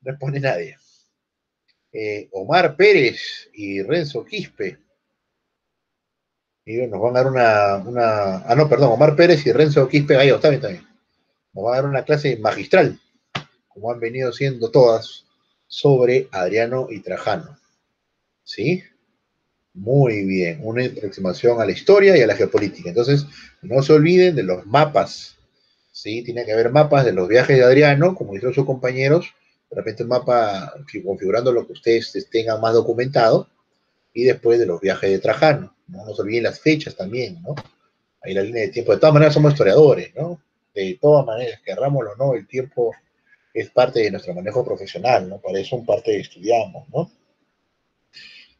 No expone nadie. Omar Pérez y Renzo Quispe. Ellos nos van a dar Ah, no, perdón. Omar Pérez y Renzo Quispe Gallo. Está bien. Nos van a dar una clase magistral, como han venido siendo todas, sobre Adriano y Trajano. ¿Sí? Muy bien, una aproximación a la historia y a la geopolítica. Entonces, no se olviden de los mapas, ¿sí? Tiene que haber mapas de los viajes de Adriano, como dijeron sus compañeros, de repente un mapa configurando lo que ustedes tengan más documentado, y después de los viajes de Trajano. No se olviden las fechas también, ¿no? Ahí la línea de tiempo. De todas maneras somos historiadores, ¿no? De todas maneras, querrámoslo o no, el tiempo es parte de nuestro manejo profesional, ¿no? Para eso en parte estudiamos, ¿no?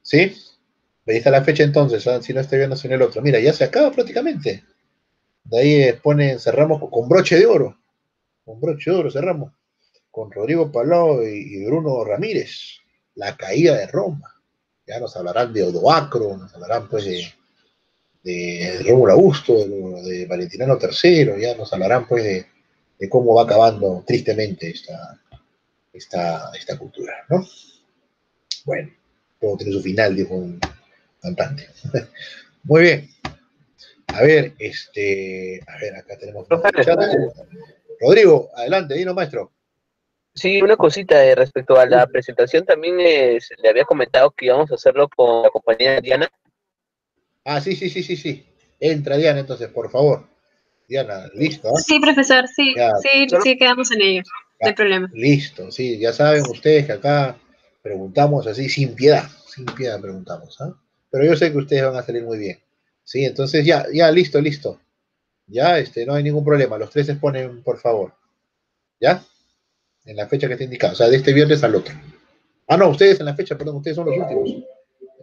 ¿Sí? Ahí está la fecha entonces, ¿ah? Si no estoy viendo en el otro. Mira, ya se acaba prácticamente. De ahí cerramos con broche de oro. Con broche de oro cerramos. Con Rodrigo Palau y Bruno Ramírez. La caída de Roma. Ya nos hablarán de Odoacro, nos hablarán pues de Rómulo Augusto, de Valentiniano III, ya nos hablarán pues de cómo va acabando tristemente esta cultura, ¿no? Bueno, todo tiene su final, dijo un cantante. Muy bien. A ver, acá tenemos un chat. Rodrigo, adelante, dinos, maestro. Sí, una cosita respecto a la presentación, también le había comentado que íbamos a hacerlo con la compañera Diana. Ah, sí. Entra Diana, entonces, por favor. Diana, ¿listo? Sí, profesor, sí, Ya, sí, quedamos en ello, no hay problema. Listo, sí, ya saben ustedes que acá preguntamos así sin piedad preguntamos, ¿ah? Pero yo sé que ustedes van a salir muy bien. Sí, entonces ya, listo. Ya, no hay ningún problema. Los tres se ponen, por favor. ¿Ya? en la fecha que está indicada, o sea, de este viernes al otro. Ah, no, ustedes en la fecha, perdón, ustedes son los últimos,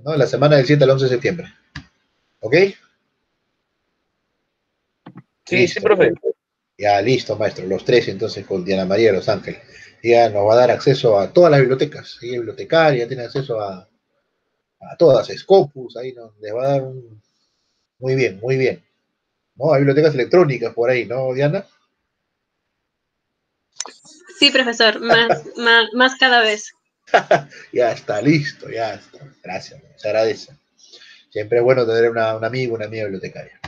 ¿no? En la semana del 7 al 11 de septiembre. ¿Ok? Sí, sí, Listo. profe. Ya, listo, maestro. Los tres, entonces, con Diana María de Los Ángeles. Ya nos va a dar acceso a todas las bibliotecas. Ella es bibliotecaria, tiene acceso a todas, Scopus, ahí nos les va a dar un... Muy bien, muy bien. ¿No? Hay bibliotecas electrónicas por ahí, ¿no, Diana? Sí, profesor, más cada vez. Ya está, listo, ya está. Gracias, se agradece. Siempre es bueno tener un amigo, una amiga bibliotecaria.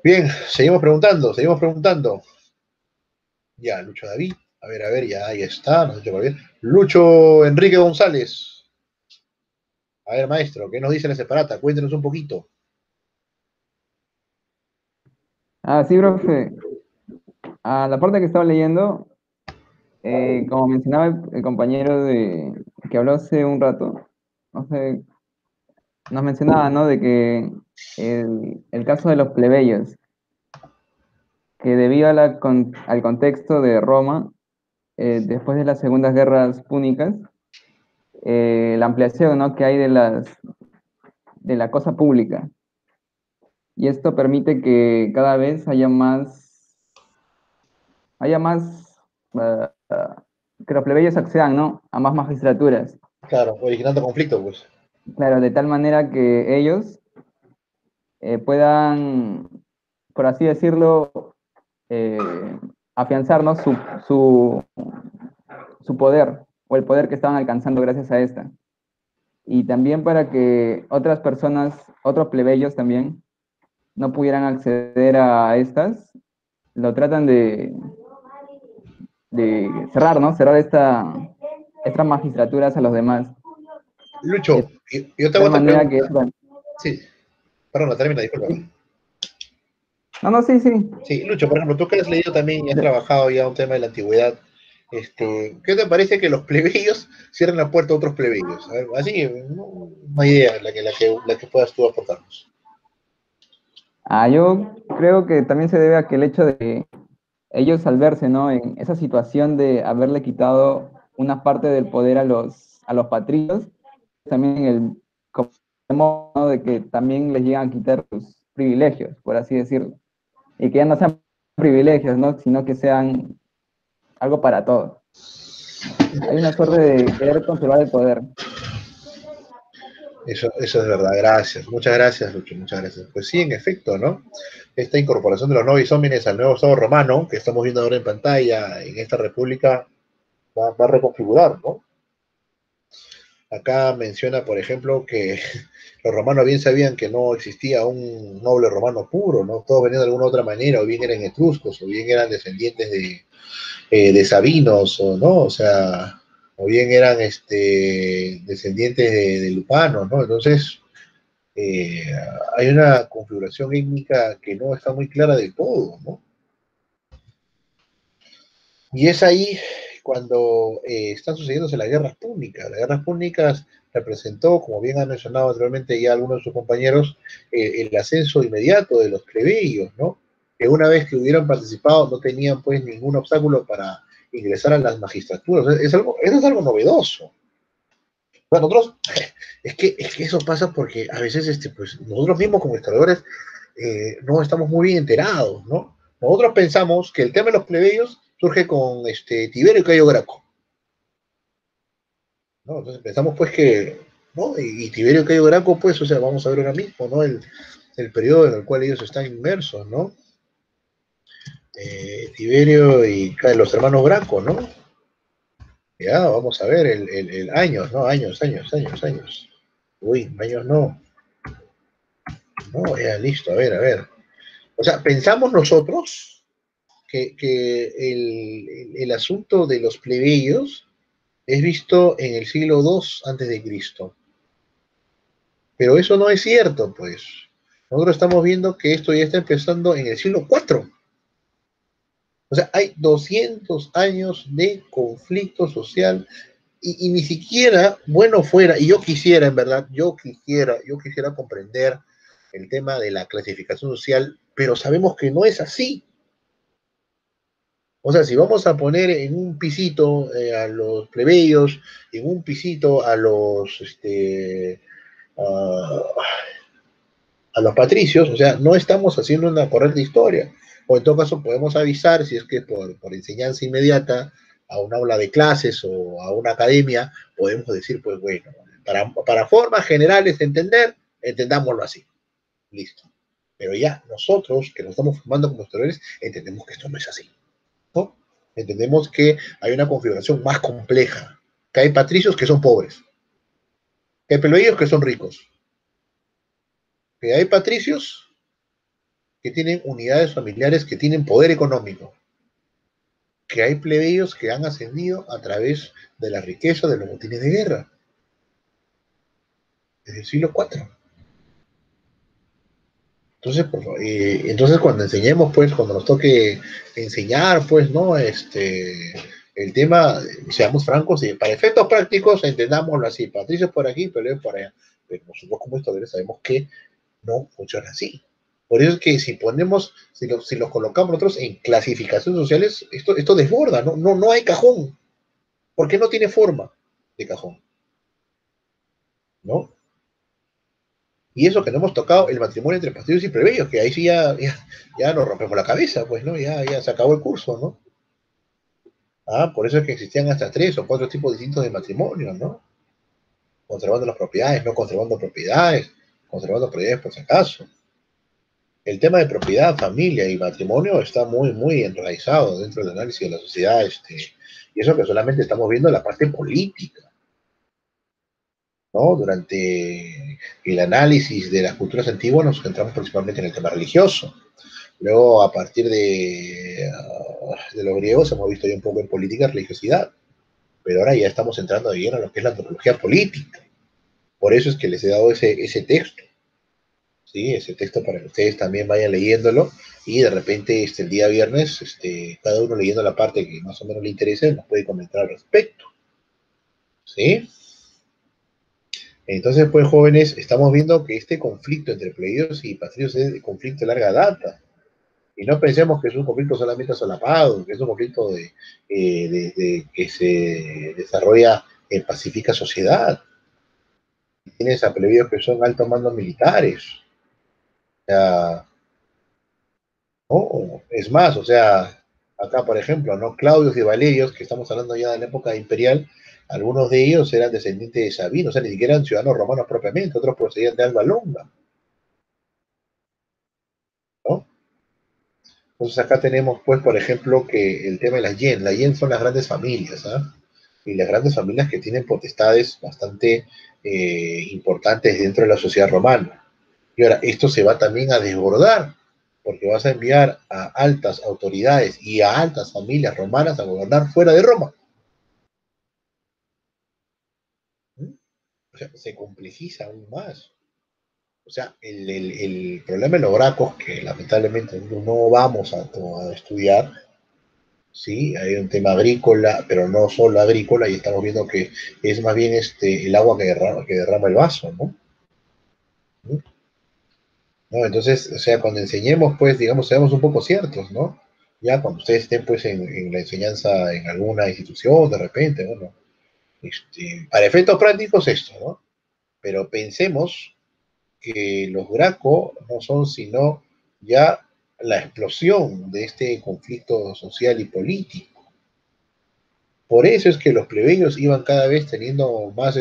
Bien, seguimos preguntando, seguimos preguntando. Ya, Lucho David. A ver, ya ahí está. Nos ha hecho por bien. Lucho Enrique González. A ver, maestro, ¿qué nos dice la separata? Cuéntenos un poquito. Ah, sí, profe. A la parte que estaba leyendo, como mencionaba el compañero que habló hace un rato, no sé, nos mencionaba, ¿no? De que el caso de los plebeyos, que debido a al contexto de Roma, después de las segundas guerras púnicas, la ampliación, ¿no? que hay de la cosa pública. Y esto permite que cada vez haya más, que los plebeyos accedan, ¿no? a más magistraturas. Claro, originando conflicto, pues. Claro, de tal manera que ellos puedan, por así decirlo, eh, afianzar, ¿no? su poder o el poder que estaban alcanzando gracias a esta. Y también para que otras personas, otros plebeyos también, no pudieran acceder a estas, lo tratan de cerrar, ¿no? Cerrar estas magistraturas a los demás. Lucho, De yo te hago tal otra manera que... pregunta. Sí, perdón, termina, disculpa. No, no, sí, sí. Sí, Lucho, por ejemplo, tú que has leído también y has trabajado ya un tema de la antigüedad, ¿qué te parece que los plebeyos cierren la puerta a otros plebeyos? A ver, así, una idea la que puedas tú aportarnos. Yo creo que también se debe a que el hecho de ellos al verse, ¿no? en esa situación de haberle quitado una parte del poder a los patricios, también como, ¿no? de que también les llegan a quitar sus privilegios, por así decirlo. Y que ya no sean privilegios, ¿no? Sino que sean algo para todos. Hay una suerte de querer conservar el poder. Eso es verdad, gracias. Muchas gracias, Lucho, muchas gracias. Pues sí, en efecto, ¿no? Esta incorporación de los novis homines al nuevo Estado romano, que estamos viendo ahora en pantalla en esta república, va a reconfigurar, ¿no? Acá menciona, por ejemplo, que los romanos bien sabían que no existía un noble romano puro, ¿no? Todos venían de alguna otra manera, o bien eran etruscos, o bien eran descendientes de sabinos, o no, o sea, o bien eran descendientes de lupanos, ¿no? Entonces, eh, hay una configuración étnica que no está muy clara del todo, ¿no? Y es ahí cuando están sucediéndose las guerras púnicas. Las guerras púnicas representó, como bien han mencionado anteriormente ya algunos de sus compañeros, el ascenso inmediato de los plebeyos, ¿no? Que una vez que hubieran participado no tenían pues ningún obstáculo para ingresar a las magistraturas. Eso es algo novedoso. Bueno, nosotros, es que eso pasa porque a veces pues, nosotros mismos como historiadores no estamos muy bien enterados, ¿no? Nosotros pensamos que el tema de los plebeyos surge con Tiberio y Cayo Graco, ¿no? Entonces pensamos pues que, ¿no? Y Tiberio y Cayo Graco, pues, o sea, vamos a ver ahora mismo, ¿no? El periodo en el cual ellos están inmersos, ¿no? Tiberio y los hermanos Graco, ¿no? Ya, vamos a ver, años, ¿no? Años. Uy, años no. No, ya, listo, a ver. O sea, pensamos nosotros que el asunto de los plebeyos es visto en el siglo II antes de Cristo. Pero eso no es cierto, pues. Nosotros estamos viendo que esto ya está empezando en el siglo IV. O sea, hay 200 años de conflicto social y ni siquiera, bueno fuera, y yo quisiera, en verdad, yo quisiera comprender el tema de la clasificación social, pero sabemos que no es así. O sea, si vamos a poner en un pisito a los plebeyos, en un pisito a los, a, a los patricios, o sea, no estamos haciendo una correcta historia. O en todo caso podemos avisar, si es que por enseñanza inmediata, a un aula de clases o a una academia, podemos decir, pues bueno, para formas generales de entender, entendámoslo así. Listo. Pero ya nosotros, que nos estamos formando como historiadores, entendemos que esto no es así, ¿no? Entendemos que hay una configuración más compleja, que hay patricios que son pobres, que hay plebeyos que son ricos, que hay patricios que tienen unidades familiares que tienen poder económico, que hay plebeyos que han ascendido a través de la riqueza de los botines de guerra, desde el siglo IV. Entonces, entonces cuando enseñemos, pues, cuando nos toque enseñar, pues, ¿no? El tema, seamos francos, y para efectos prácticos, entendámoslo así, Patricio por aquí, pero por allá. Pero nosotros como historiadores sabemos que no funciona así. Por eso es que si ponemos, si los colocamos nosotros en clasificaciones sociales, esto desborda, no hay cajón. ¿Por qué no tiene forma de cajón? ¿No? Y eso que no hemos tocado el matrimonio entre patricios y plebeyos, que ahí sí ya nos rompemos la cabeza, pues, ¿no? Ya se acabó el curso, ¿no? Por eso es que existían hasta 3 o 4 tipos distintos de matrimonio, ¿no? Conservando las propiedades, no conservando propiedades por si acaso. El tema de propiedad, familia y matrimonio está muy, muy enraizado dentro del análisis de la sociedad, y eso que solamente estamos viendo la parte política, ¿no? Durante el análisis de las culturas antiguas nos centramos principalmente en el tema religioso. Luego, a partir de los griegos, hemos visto ya un poco en política y religiosidad, pero ahora ya estamos entrando de lleno en lo que es la antropología política. Por eso es que les he dado ese texto, ¿sí? Ese texto para que ustedes también vayan leyéndolo y de repente el día viernes, cada uno leyendo la parte que más o menos le interese, nos puede comentar al respecto, ¿sí? Entonces, pues, jóvenes, estamos viendo que este conflicto entre plebeyos y patricios es un conflicto de larga data. Y no pensemos que es un conflicto solamente solapado, que es un conflicto que se desarrolla en pacífica sociedad. Tienes a plebeyos que son altos mandos militares. O sea, ¿no? Es más, o sea, acá, por ejemplo, ¿no? Claudios y Valerios, que estamos hablando ya de la época imperial, algunos de ellos eran descendientes de Sabino, o sea, ni siquiera eran ciudadanos romanos propiamente, otros procedían de Alba Longa, ¿no? Entonces acá tenemos, pues, por ejemplo, que el tema de las yen son las grandes familias, ¿ah? Y las grandes familias que tienen potestades bastante importantes dentro de la sociedad romana. Y ahora, esto se va también a desbordar, porque vas a enviar a altas autoridades y a altas familias romanas a gobernar fuera de Roma. O sea, se complejiza aún más. O sea, el problema de los gracos, que lamentablemente no vamos a estudiar, sí, hay un tema agrícola, pero no solo agrícola, y estamos viendo que es más bien el agua que derrama el vaso, ¿no? ¿No? Entonces, o sea, cuando enseñemos, pues, digamos, seamos un poco ciertos, ¿no? Ya cuando ustedes estén, pues, en la enseñanza en alguna institución, de repente, bueno, para efectos prácticos esto, ¿no? Pero pensemos que los Graco no son sino ya la explosión de este conflicto social y político. Por eso es que los plebeyos iban cada vez teniendo más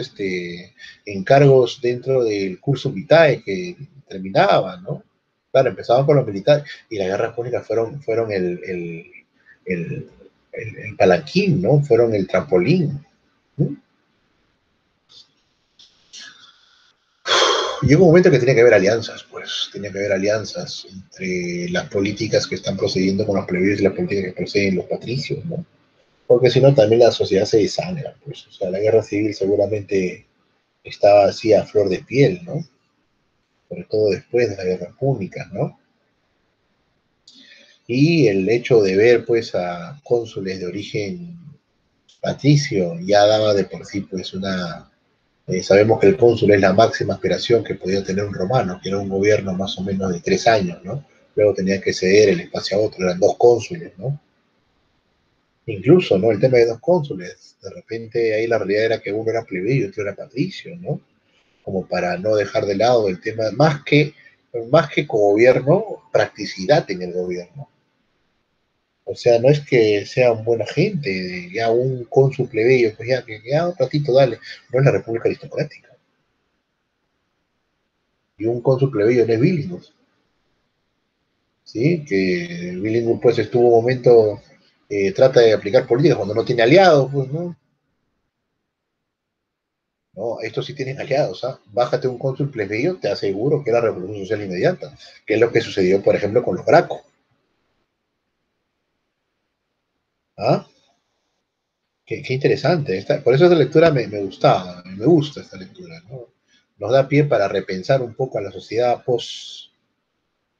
encargos dentro del curso vitae que terminaban, ¿no? Claro, empezaban con los militares y las guerras púnicas fueron el palanquín, ¿no? Fueron el trampolín, ¿no? Llegó un momento que tenía que haber alianzas, pues, tenía que haber alianzas entre las políticas que están procediendo con los plebeyos y las políticas que proceden los patricios, ¿no? Porque si no, también la sociedad se desangra, pues, o sea, la guerra civil seguramente estaba así a flor de piel, ¿no? Sobre todo después de la guerra púnica, ¿no? Y el hecho de ver, pues, a cónsules de origen patricio ya daba de por sí, pues, sabemos que el cónsul es la máxima aspiración que podía tener un romano, que era un gobierno más o menos de 3 años, ¿no? Luego tenía que ceder el espacio a otro, eran 2 cónsules, ¿no? Incluso, ¿no? El tema de dos cónsules. De repente ahí la realidad era que uno era plebeyo y otro era patricio, ¿no? Como para no dejar de lado el tema, más que gobierno, practicidad en el gobierno. O sea, no es que sean buena gente, ya un cónsul plebeyo, pues ya un ratito dale, no es la República Aristocrática. Y un cónsul plebeyo no es Billinghus, ¿sí? Que Billinghus pues estuvo un momento, trata de aplicar política cuando no tiene aliados, pues, ¿no? No, estos sí tienen aliados, ¿ah? Bájate un cónsul plebeyo, te aseguro que es la revolución social inmediata, que es lo que sucedió, por ejemplo, con los Graco. ¿Ah? Qué interesante. Por eso esta lectura me gustaba, me gusta esta lectura, ¿no? Nos da pie para repensar un poco a la sociedad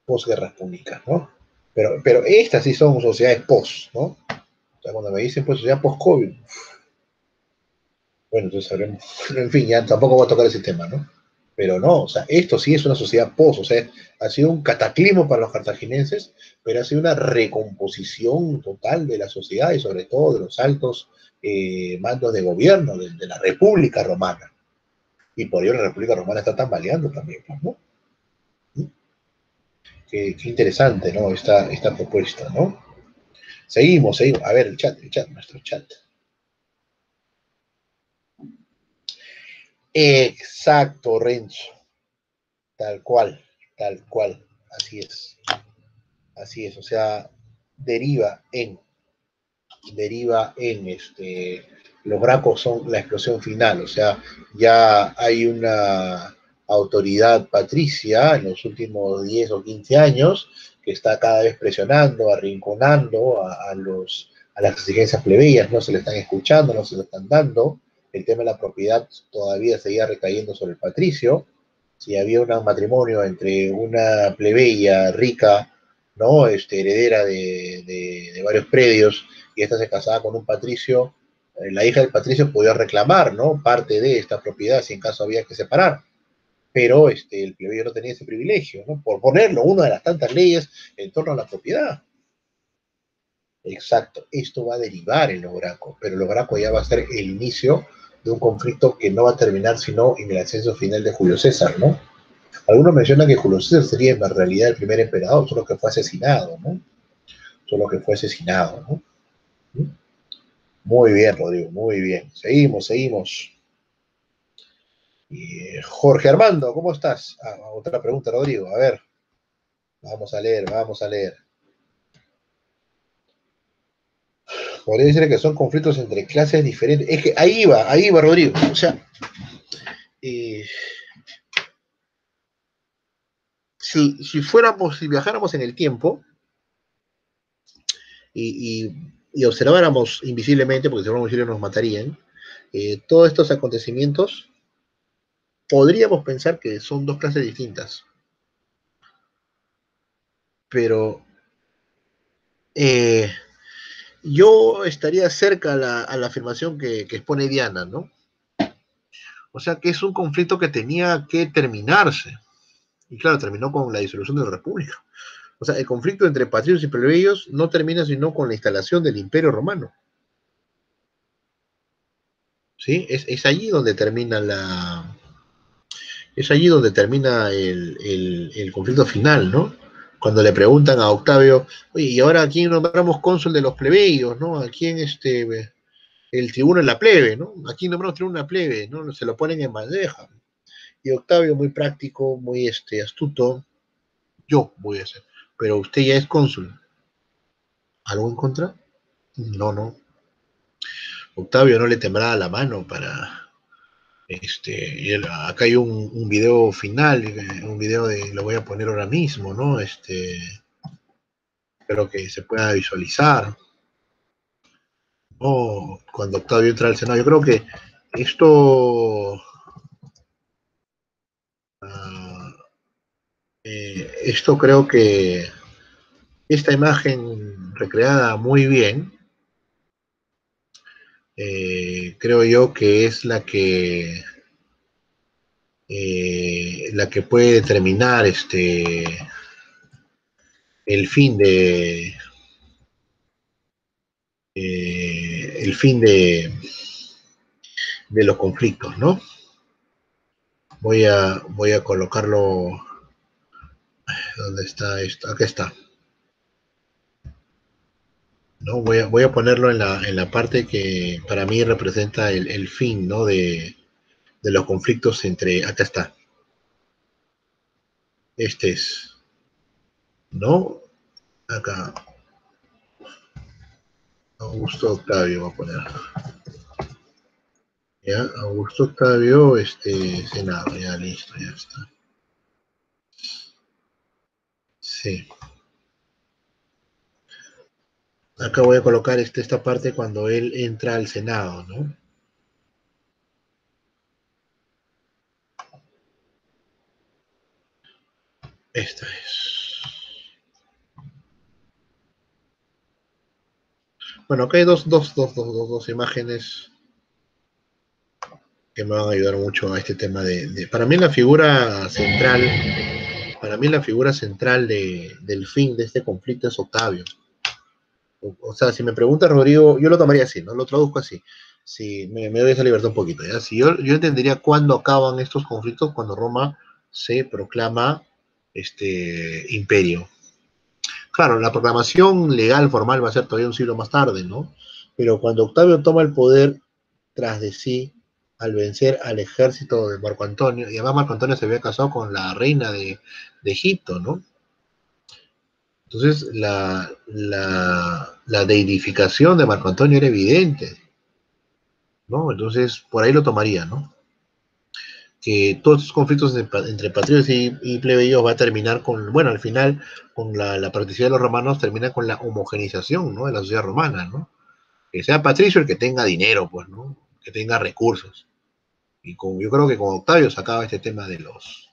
posguerras públicas, ¿no? Pero estas sí son sociedades post, ¿no? O sea, cuando me dicen pues sociedad post-COVID, bueno, entonces sabremos, en fin, ya tampoco voy a tocar ese tema, ¿no? Pero no, o sea, esto sí es una sociedad post, o sea, ha sido un cataclismo para los cartagineses, pero ha sido una recomposición total de la sociedad y sobre todo de los altos mandos de gobierno de la República Romana. Y por ello la República Romana está tambaleando también, ¿no? Qué interesante, ¿no? Esta propuesta, ¿no? Seguimos. A ver, nuestro chat. Exacto, Renzo. Tal cual, así es. Así es, o sea, deriva los Gracos son la explosión final, o sea, ya hay una autoridad patricia en los últimos 10 o 15 años que está cada vez presionando, arrinconando a las exigencias plebeyas, no se le están escuchando, no se le están dando, el tema de la propiedad todavía seguía recayendo sobre el patricio, si había un matrimonio entre una plebeya rica, ¿no? Heredera de varios predios, y esta se casaba con un patricio, la hija del patricio podía reclamar, ¿no? Parte de esta propiedad si en caso había que separar. Pero el plebeyo no tenía ese privilegio, ¿no? Por ponerlo, una de las tantas leyes en torno a la propiedad. Exacto, esto va a derivar en lo Graco, pero lo Graco ya va a ser el inicio de un conflicto que no va a terminar sino en el ascenso final de Julio César, ¿no? Algunos mencionan que Julio César sería en realidad el primer emperador, solo que fue asesinado, ¿no? ¿no? Muy bien, Rodrigo, muy bien. Seguimos. Jorge Armando, ¿cómo estás? Otra pregunta, Rodrigo. A ver, vamos a leer. Podría decir que son conflictos entre clases diferentes. Es que ahí va, Rodrigo. O sea, si viajáramos en el tiempo y observáramos invisiblemente, porque si fuéramos visibles nos matarían, todos estos acontecimientos, podríamos pensar que son dos clases distintas. Pero yo estaría cerca a la afirmación que expone Diana, ¿no? O sea, que es un conflicto que tenía que terminarse. Y claro, terminó con la disolución de la República. O sea, el conflicto entre patricios y plebeyos no termina sino con la instalación del Imperio Romano. ¿Sí? Es allí donde termina el conflicto final, ¿no? Cuando le preguntan a Octavio, oye, ¿y ahora a quién nombramos cónsul de los plebeyos, ¿no? ¿A quién el tribuno es la plebe, ¿no? Aquí nombramos tribuno la plebe, ¿no? Se lo ponen en bandeja. Y Octavio, muy práctico, muy astuto, yo voy a ser, pero usted ya es cónsul. ¿Algo en contra? No. Octavio no le temblaba la mano para... acá hay un video final, un video lo voy a poner ahora mismo, ¿no? Espero que se pueda visualizar. Oh, cuando Octavio entra al Senado, yo creo que esto... esto creo que esta imagen recreada muy bien, creo yo que es la que puede determinar el fin el fin de los conflictos, ¿no? Voy a colocarlo. ¿Dónde está esto? Aquí está. ¿No? Voy a ponerlo en la parte que para mí representa el fin, ¿no? de los conflictos entre. Acá está. Este es. ¿No? Acá. Augusto Octavio voy a poner. Ya, Augusto Octavio, Senado, ya listo, ya está. Sí. Acá voy a colocar esta parte cuando él entra al Senado, ¿no? Esta es. Bueno, acá hay dos imágenes que me van a ayudar mucho a este tema para mí la figura central, del fin de este conflicto es Octavio. O sea, si me preguntas, Rodrigo, yo lo tomaría así, ¿no? Lo traduzco así. Si me doy esa libertad un poquito, ¿ya? Si yo entendería cuándo acaban estos conflictos, cuando Roma se proclama imperio. Claro, la proclamación legal formal va a ser todavía un siglo más tarde, ¿no? Pero cuando Octavio toma el poder tras de sí, al vencer al ejército de Marco Antonio, y además Marco Antonio se había casado con la reina de Egipto, ¿no? Entonces, la deidificación de Marco Antonio era evidente, ¿no? Entonces, por ahí lo tomaría, ¿no? Que todos estos conflictos entre patriotas y plebeyos va a terminar con, bueno, al final, con la practicidad de los romanos, termina con la homogenización, ¿no? De la sociedad romana, ¿no? Que sea patricio el que tenga dinero, pues, ¿no? Que tenga recursos. Y yo creo que con Octavio se acaba este tema de los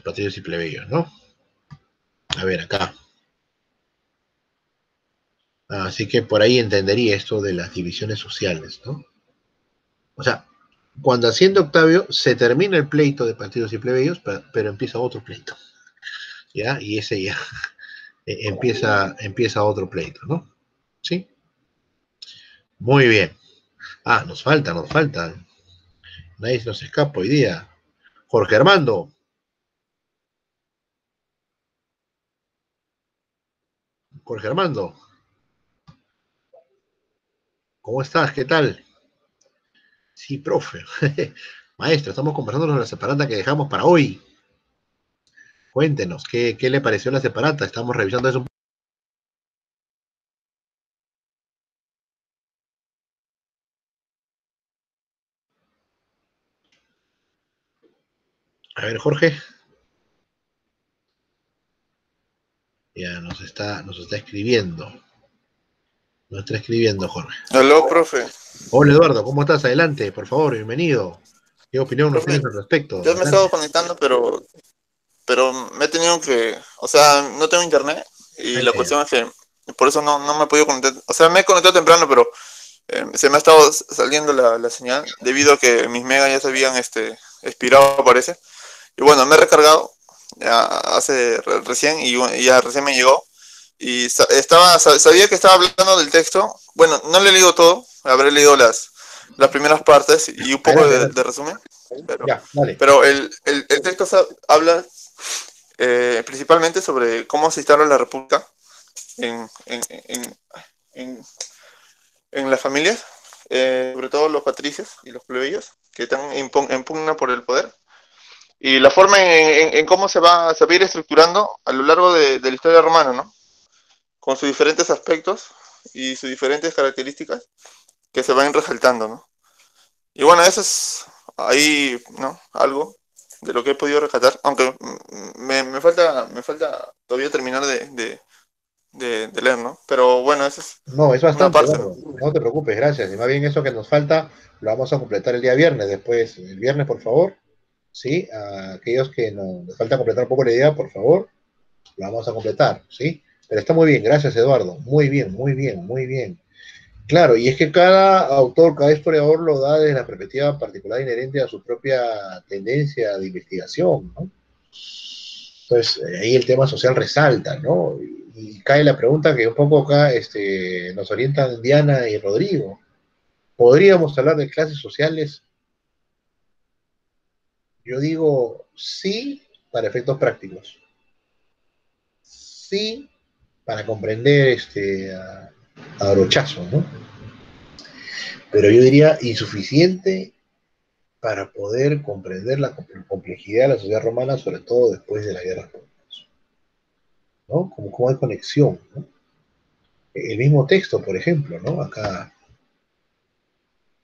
patricios y plebeyos, ¿no? A ver, acá. Así que por ahí entendería esto de las divisiones sociales, ¿no? O sea, cuando asciende Octavio, se termina el pleito de patricios y plebeyos, pero empieza otro pleito, ¿ya? Y ese ya empieza otro pleito, ¿no? ¿Sí? Muy bien. Nos falta. Nadie se nos escapa hoy día. Jorge Armando. Jorge Armando. ¿Cómo estás? ¿Qué tal? Sí, profe. Maestro, estamos conversando sobre la separata que dejamos para hoy. Cuéntenos, ¿qué le pareció la separata? Estamos revisando eso. A ver, Jorge. Ya nos está escribiendo. Nos está escribiendo, Jorge. Aló, profe. Hola, Eduardo, ¿cómo estás? Adelante, por favor, bienvenido. ¿Qué opinión nos Profe, tienes al respecto? yo me he estado conectando, pero me he tenido que, o sea, no tengo internet y la cuestión es que por eso no me he podido conectar. O sea, me he conectado temprano, pero se me ha estado saliendo la señal debido a que mis megas ya se habían expirado, parece. Y bueno, me he recargado ya recién y ya recién me llegó. Y sabía que estaba hablando del texto. Bueno, no le he leído todo, habré leído las primeras partes y un poco de resumen. Pero el texto habla principalmente sobre cómo se instala la república en las familias, sobre todo los patricios y los plebeyos, que están en pugna por el poder. Y la forma en cómo se va a ir estructurando a lo largo de la historia romana, ¿no? Con sus diferentes aspectos y sus diferentes características que se van resaltando, ¿no? Y bueno, eso es ahí, ¿no? Algo de lo que he podido rescatar, aunque me falta todavía terminar de leer, ¿no? Pero bueno, eso es No, es bastante, una parte, ¿no? No te preocupes, gracias. Y más bien eso que nos falta lo vamos a completar el día viernes. Después, el viernes, por favor, ¿sí? A aquellos que nos falta completar un poco la idea, por favor, lo vamos a completar, ¿sí? Pero está muy bien, gracias, Eduardo. Muy bien, muy bien, muy bien. Claro, y es que cada autor, cada historiador lo da desde la perspectiva particular inherente a su propia tendencia de investigación, ¿no? Entonces, ahí el tema social resalta, ¿no? y cae la pregunta que un poco acá nos orientan Diana y Rodrigo. ¿Podríamos hablar de clases sociales? Yo digo sí, para efectos prácticos. Sí, para comprender a brochazo, ¿no? Pero yo diría insuficiente para poder comprender la complejidad de la sociedad romana, sobre todo después de la guerra púnicas, ¿no? Como hay conexión, ¿no? El mismo texto, por ejemplo, ¿no? Acá,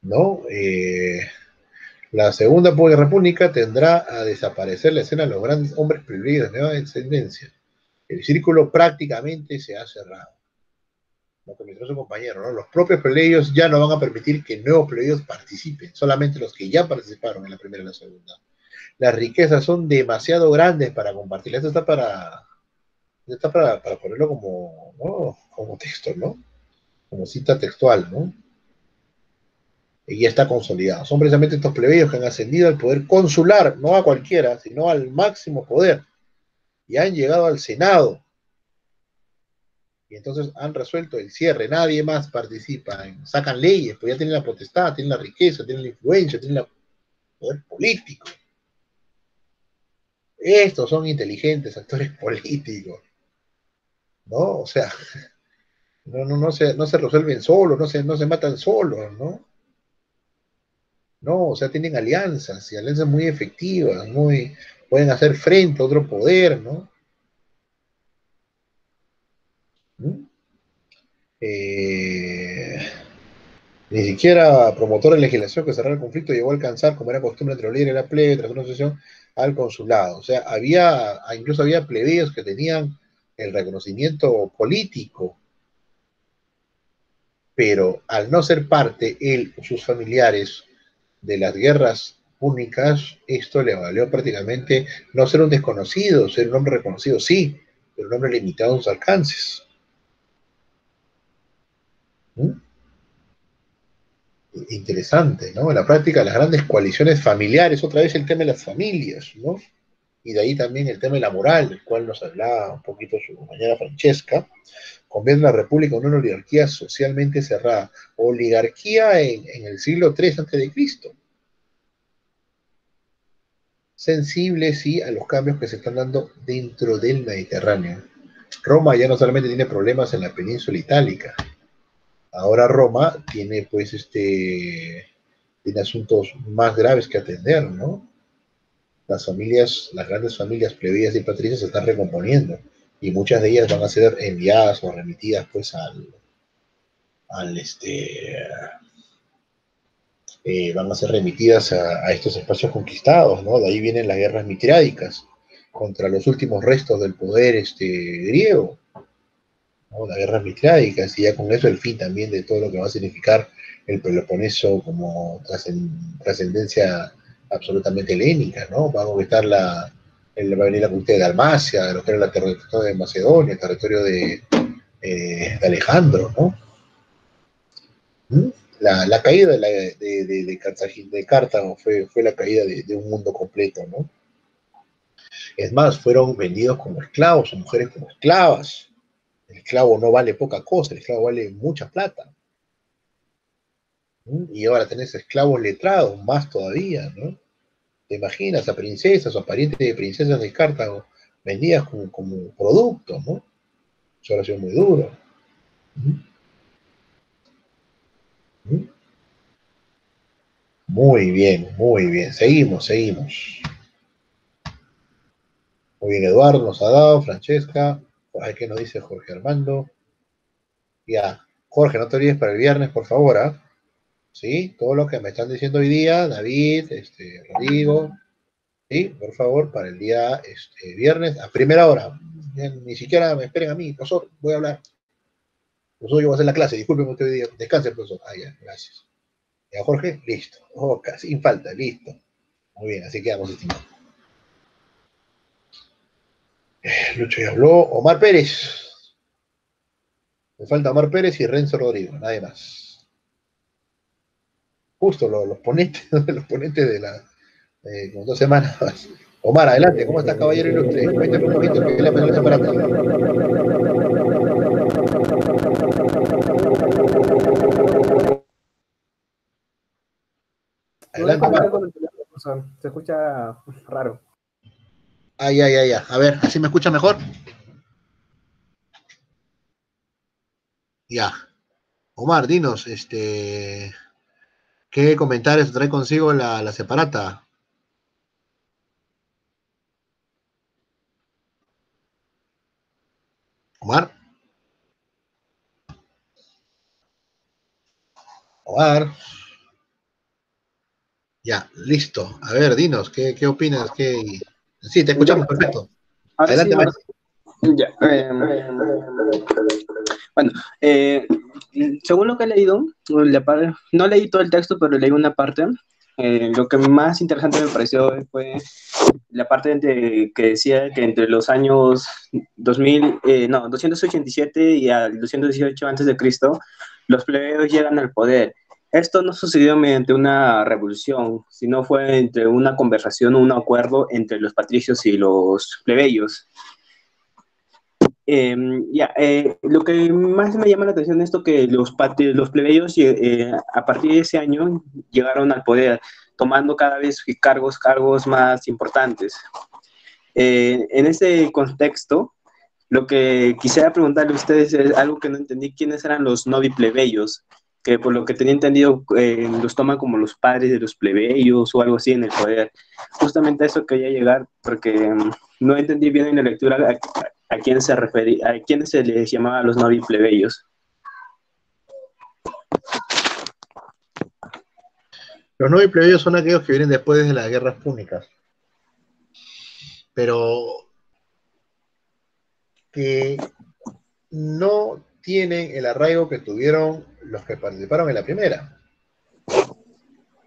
¿no? La Segunda República tendrá a desaparecer la escena de los grandes hombres plebeyos de nueva descendencia. El círculo prácticamente se ha cerrado. Lo que mencionó su compañero, ¿no? Los propios plebeyos ya no van a permitir que nuevos plebeyos participen, solamente los que ya participaron en la primera y la segunda. Las riquezas son demasiado grandes para compartir. Esto está para ponerlo como, ¿no? Como texto, ¿no? Como cita textual, ¿no? Y ya está consolidado. Son precisamente estos plebeyos que han ascendido al poder consular, no a cualquiera, sino al máximo poder, y han llegado al Senado. Y entonces han resuelto el cierre, nadie más participa, sacan leyes, pues ya tienen la potestad, tienen la riqueza, tienen la influencia, tienen el poder político. Estos son inteligentes actores políticos, ¿no? O sea, no se resuelven solos, no se matan solos, ¿no? No, o sea, tienen alianzas, y alianzas muy efectivas, pueden hacer frente a otro poder, ¿no? ¿Mm? Ni siquiera promotor de legislación que cerrara el conflicto llegó a alcanzar, como era costumbre entre los líderes de la plebe, tras una sesión, al consulado. O sea, incluso había plebeyos que tenían el reconocimiento político, pero al no ser parte, él o sus familiares, de las guerras púnicas, esto le valió prácticamente no ser un desconocido, ser un hombre reconocido, sí, pero un hombre limitado en sus alcances. ¿Mm? Interesante, ¿no? En la práctica, las grandes coaliciones familiares, otra vez el tema de las familias, ¿no? Y de ahí también el tema de la moral, del cual nos hablaba un poquito su compañera Francesca, convierte la república en una oligarquía socialmente cerrada. Oligarquía en el siglo III a.C. Sensible, sí, a los cambios que se están dando dentro del Mediterráneo. Roma ya no solamente tiene problemas en la península itálica, ahora Roma tiene, pues, tiene asuntos más graves que atender, ¿no? Las grandes familias plebeyas y patricias se están recomponiendo, y muchas de ellas van a ser enviadas o remitidas, pues, van a ser remitidas a estos espacios conquistados, ¿no? De ahí vienen las guerras mitriádicas contra los últimos restos del poder griego, ¿no? Las guerras mitriádicas, y ya con eso el fin también de todo lo que va a significar el Peloponeso como trascendencia absolutamente helénica, ¿no? Va a conquistar va a venir la conquista de Dalmacia, lo que era el territorio de Macedonia, el territorio de Alejandro, ¿no? ¿Mm? La caída de Cartago fue la caída de un mundo completo, ¿no? Es más, fueron vendidos como esclavos, o mujeres como esclavas. El esclavo no vale poca cosa, el esclavo vale mucha plata. ¿Mm? Y ahora tenés esclavos letrados, más todavía, ¿no? ¿Te imaginas a princesas o a parientes de princesas de Cartago vendidas como producto, ¿no? Eso ha sido muy duro. ¿Mm? ¿Mm? Muy bien, muy bien. Seguimos. Muy bien, Eduardo nos ha dado, Francesca. Por ahí que nos dice Jorge Armando. Ya, Jorge, no te olvides para el viernes, por favor, ¿ah? ¿Sí? Todo lo que me están diciendo hoy día, David, Rodrigo, ¿sí? Por favor, para el día viernes, a primera hora. Ni siquiera me esperen a mí, profesor, voy a hablar. Profesor, yo voy a hacer la clase, discúlpeme usted hoy día. Descanse, profesor. Ah, ya, gracias. Ya, Jorge, listo. Oh, sin falta, listo. Muy bien, así quedamos, estimados. Lucho ya habló. Omar Pérez. Me falta Omar Pérez y Renzo Rodrigo, nadie más. Justo los ponentes de la como 2 semanas más. Omar, adelante, ¿cómo estás, caballero ilustre? Cuéntame un poquito qué es la penalización para ti. No hay Adelante, Omar. conexión con el teléfono, profesor. Se escucha raro. Ya. A ver, ¿así me escucha mejor? Ya. Omar, dinos, ¿qué comentarios trae consigo la separata? Omar. Omar. Ya, listo. A ver, dinos, ¿qué opinas? Sí, te escuchamos, perfecto. Ahora sí, Adelante, ahora Mari. sí. Ya. Bueno, según lo que he leído, no leí todo el texto, pero leí una parte. Lo que más interesante me pareció fue la parte que decía que entre los años 287 y al 218 antes de Cristo, los plebeyos llegan al poder. Esto no sucedió mediante una revolución, sino fue entre una conversación o un acuerdo entre los patricios y los plebeyos. Lo que más me llama la atención es esto que los plebeyos a partir de ese año llegaron al poder, tomando cada vez cargos más importantes. En ese contexto, lo que quisiera preguntarle a ustedes es algo que no entendí: ¿quiénes eran los novi plebeyos? Que por lo que tenía entendido los toman como los padres de los plebeyos o algo así en el poder. Justamente a eso quería llegar, porque no entendí bien en la lectura a quién se refería, a quiénes se les llamaba los novi plebeyos. Los novi plebeyos son aquellos que vienen después de las guerras púnicas, pero que no tienen el arraigo que tuvieron los que participaron en la primera,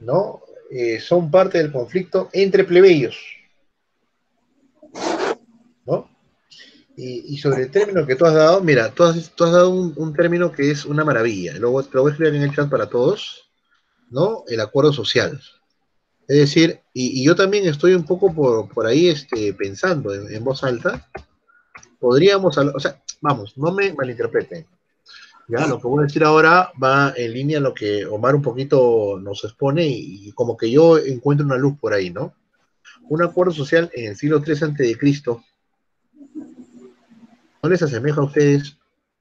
¿no? Son parte del conflicto entre plebeyos, ¿no? Y sobre el término que tú has dado, mira, tú has dado un término que es una maravilla. Luego te lo voy a escribir en el chat para todos, ¿no? El acuerdo social. Es decir, y yo también estoy un poco por ahí pensando en voz alta. Podríamos hablar, o sea, vamos, no me malinterpreten. Ya, lo que voy a decir ahora va en línea a lo que Omar un poquito nos expone y como que yo encuentro una luz por ahí, ¿no? Un acuerdo social en el siglo III antes de Cristo, ¿no les asemeja a ustedes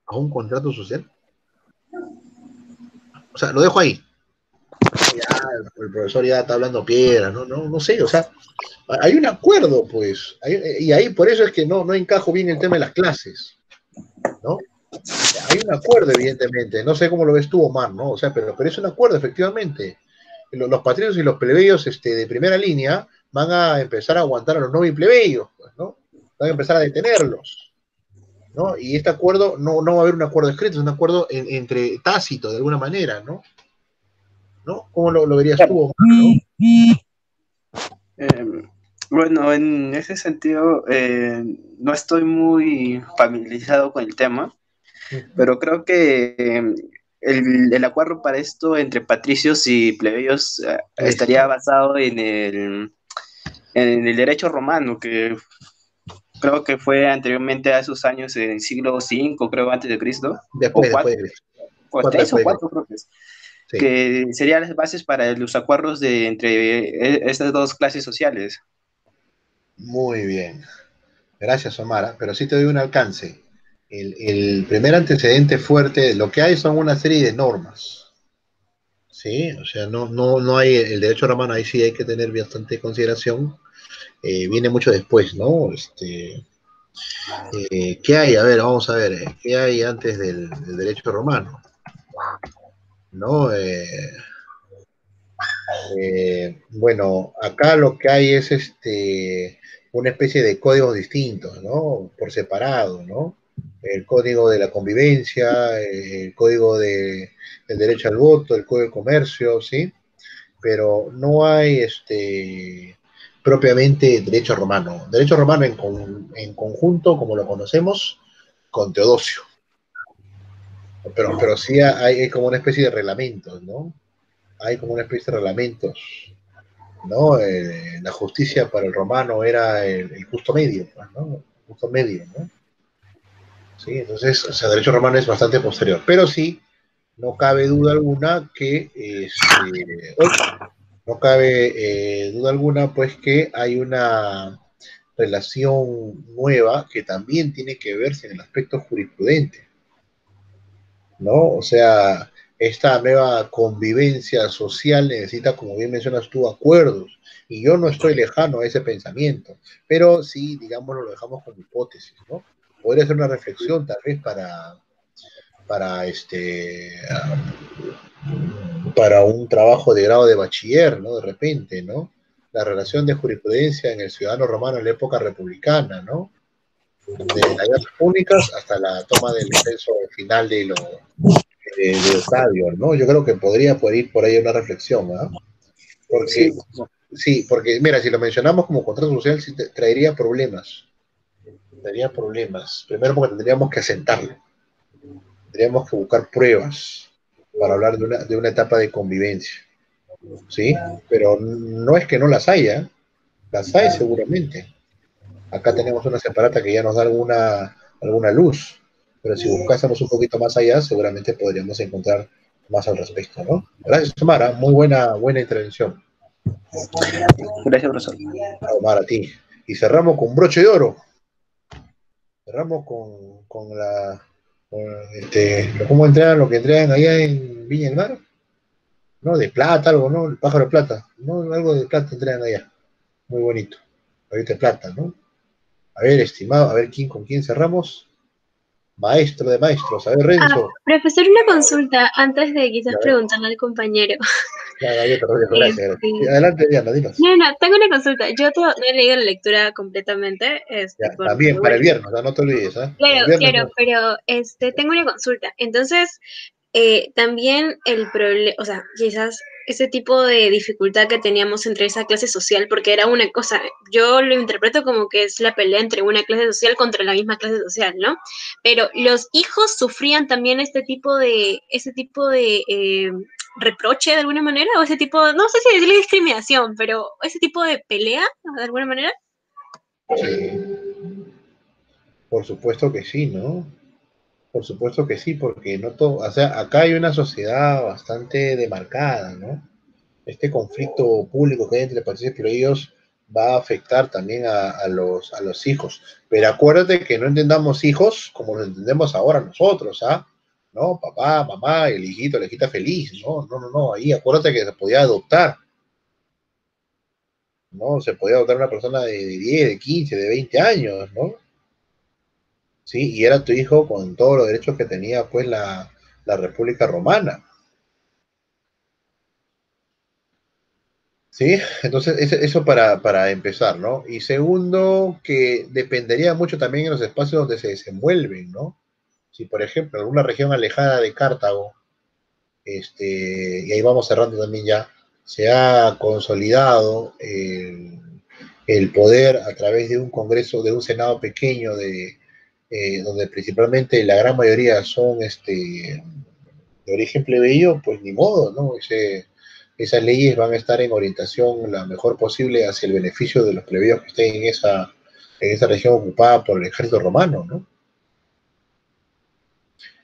a un contrato social? O sea, lo dejo ahí. Ya, el profesor ya está hablando piedra, no sé, o sea, hay un acuerdo, pues, y ahí por eso es que no encajo bien el tema de las clases, ¿no? Hay un acuerdo, evidentemente, no sé cómo lo ves tú, Omar, ¿no? O sea, pero es un acuerdo, efectivamente. Los patricios y los plebeyos de primera línea van a empezar a aguantar a los novi plebeyos, pues, ¿no? Van a empezar a detenerlos, ¿no? Y este acuerdo, no va a haber un acuerdo escrito, es un acuerdo entre tácito, de alguna manera, ¿no? ¿No? ¿Cómo lo verías tú, Omar, ¿no? Bueno, en ese sentido, no estoy muy familiarizado con el tema, pero creo que el acuerdo para esto entre patricios y plebeyos estaría basado en el derecho romano, que creo que fue anteriormente a esos años, en el siglo V, creo, antes de Cristo. Después de Cristo. O 3 o 4, creo que es. Sí. Que serían las bases para los acuerdos entre estas dos clases sociales. Muy bien. Gracias, Omar. Pero sí te doy un alcance. El primer antecedente fuerte, lo que hay son una serie de normas. ¿Sí? O sea, no hay el derecho romano, ahí sí hay que tener bastante consideración. Viene mucho después, ¿no? ¿Qué hay? A ver, vamos a ver. ¿Qué hay antes del derecho romano? ¿No? Bueno, acá lo que hay es una especie de códigos distintos, ¿no? Por separado, ¿no? El código de la convivencia, el código del derecho al voto, el código de comercio, ¿sí? Pero no hay propiamente derecho romano. Derecho romano en conjunto, como lo conocemos, con Teodosio. Pero sí hay como una especie de reglamentos, ¿no? Hay como una especie de reglamentos, ¿no? La justicia para el romano era el justo medio, ¿no? El justo medio, ¿no? Sí, entonces, o sea, el derecho romano es bastante posterior, pero sí, no cabe duda alguna que No cabe duda alguna, pues, que hay una relación nueva que también tiene que verse en el aspecto jurisprudente, ¿no? O sea, esta nueva convivencia social necesita, como bien mencionas tú, acuerdos. Y yo no estoy lejano a ese pensamiento, pero sí, digamos, lo dejamos como hipótesis, ¿no? Podría ser una reflexión tal vez para para un trabajo de grado de bachiller, ¿no? De repente, ¿no? La relación de jurisprudencia en el ciudadano romano en la época republicana, ¿no? De las guerras públicas hasta la toma del censo final de Octavio, ¿no? Yo creo que podría poder ir por ahí una reflexión, ¿ah? Sí, Porque, sí, porque mira, si lo mencionamos como contrato social, sí traería problemas. Traería problemas. Primero porque tendríamos que asentarlo. Tendríamos que buscar pruebas para hablar de una etapa de convivencia, ¿sí? Pero no es que no las hay seguramente. Acá tenemos una separata que ya nos da alguna luz, pero si buscásemos un poquito más allá, seguramente podríamos encontrar más al respecto, ¿no? Gracias, Omar, ¿ah? Muy buena intervención. gracias, profesor. Omar, a ti. Y cerramos con broche de oro. Cerramos ¿cómo entregan lo que entregan allá en Viña del Mar? ¿No? De plata, algo, ¿no? El pájaro de plata. ¿No? Algo de plata entregan allá. Muy bonito. Ahorita de plata, ¿no? A ver, estimado, a ver con quién cerramos. Maestro de maestros, a ver, Renzo. Profesor, una consulta antes de quizás Ya, preguntarle al compañero. ya, yo te lo dejo, gracias. Sí, Este, adelante, Diana, dinos. no, tengo una consulta. Yo no he leído la lectura completamente, Ya, porque también para bueno, el viernes, no te olvides, ¿eh? Para el claro, viernes, claro, no. pero tengo una consulta. Entonces, también el problema, o sea, quizás ese tipo de dificultad que teníamos entre esa clase social, porque era una cosa, yo lo interpreto como que es la pelea entre una clase social contra la misma clase social, ¿no? Pero los hijos sufrían también ese tipo de reproche de alguna manera, o ese tipo, no sé si decirle discriminación, pero ese tipo de pelea de alguna manera. Sí, por supuesto que sí, ¿no? Por supuesto que sí, porque no todo, o sea, acá hay una sociedad bastante demarcada, ¿no? Este conflicto público que hay entre países pero ellos va a afectar también a los hijos. Pero acuérdate que no entendamos hijos como lo entendemos ahora nosotros, ¿ah? ¿No? Papá, mamá, el hijito, la hijita feliz, ¿no? No, no, no, ahí acuérdate que se podía adoptar, ¿no? Se podía adoptar una persona de 10, de 15, de 20 años, ¿no? Sí, y era tu hijo con todos los derechos que tenía pues la República Romana. Sí, entonces eso para empezar, ¿no? Y segundo, que dependería mucho también en los espacios donde se desenvuelven, ¿no? Si, por ejemplo, en alguna región alejada de Cartago, y ahí vamos cerrando también ya, se ha consolidado el poder a través de un Congreso, de un Senado pequeño, donde principalmente la gran mayoría son de origen plebeyo, pues ni modo, ¿no? Esas leyes van a estar en orientación la mejor posible hacia el beneficio de los plebeyos que estén en esa región ocupada por el ejército romano, ¿no?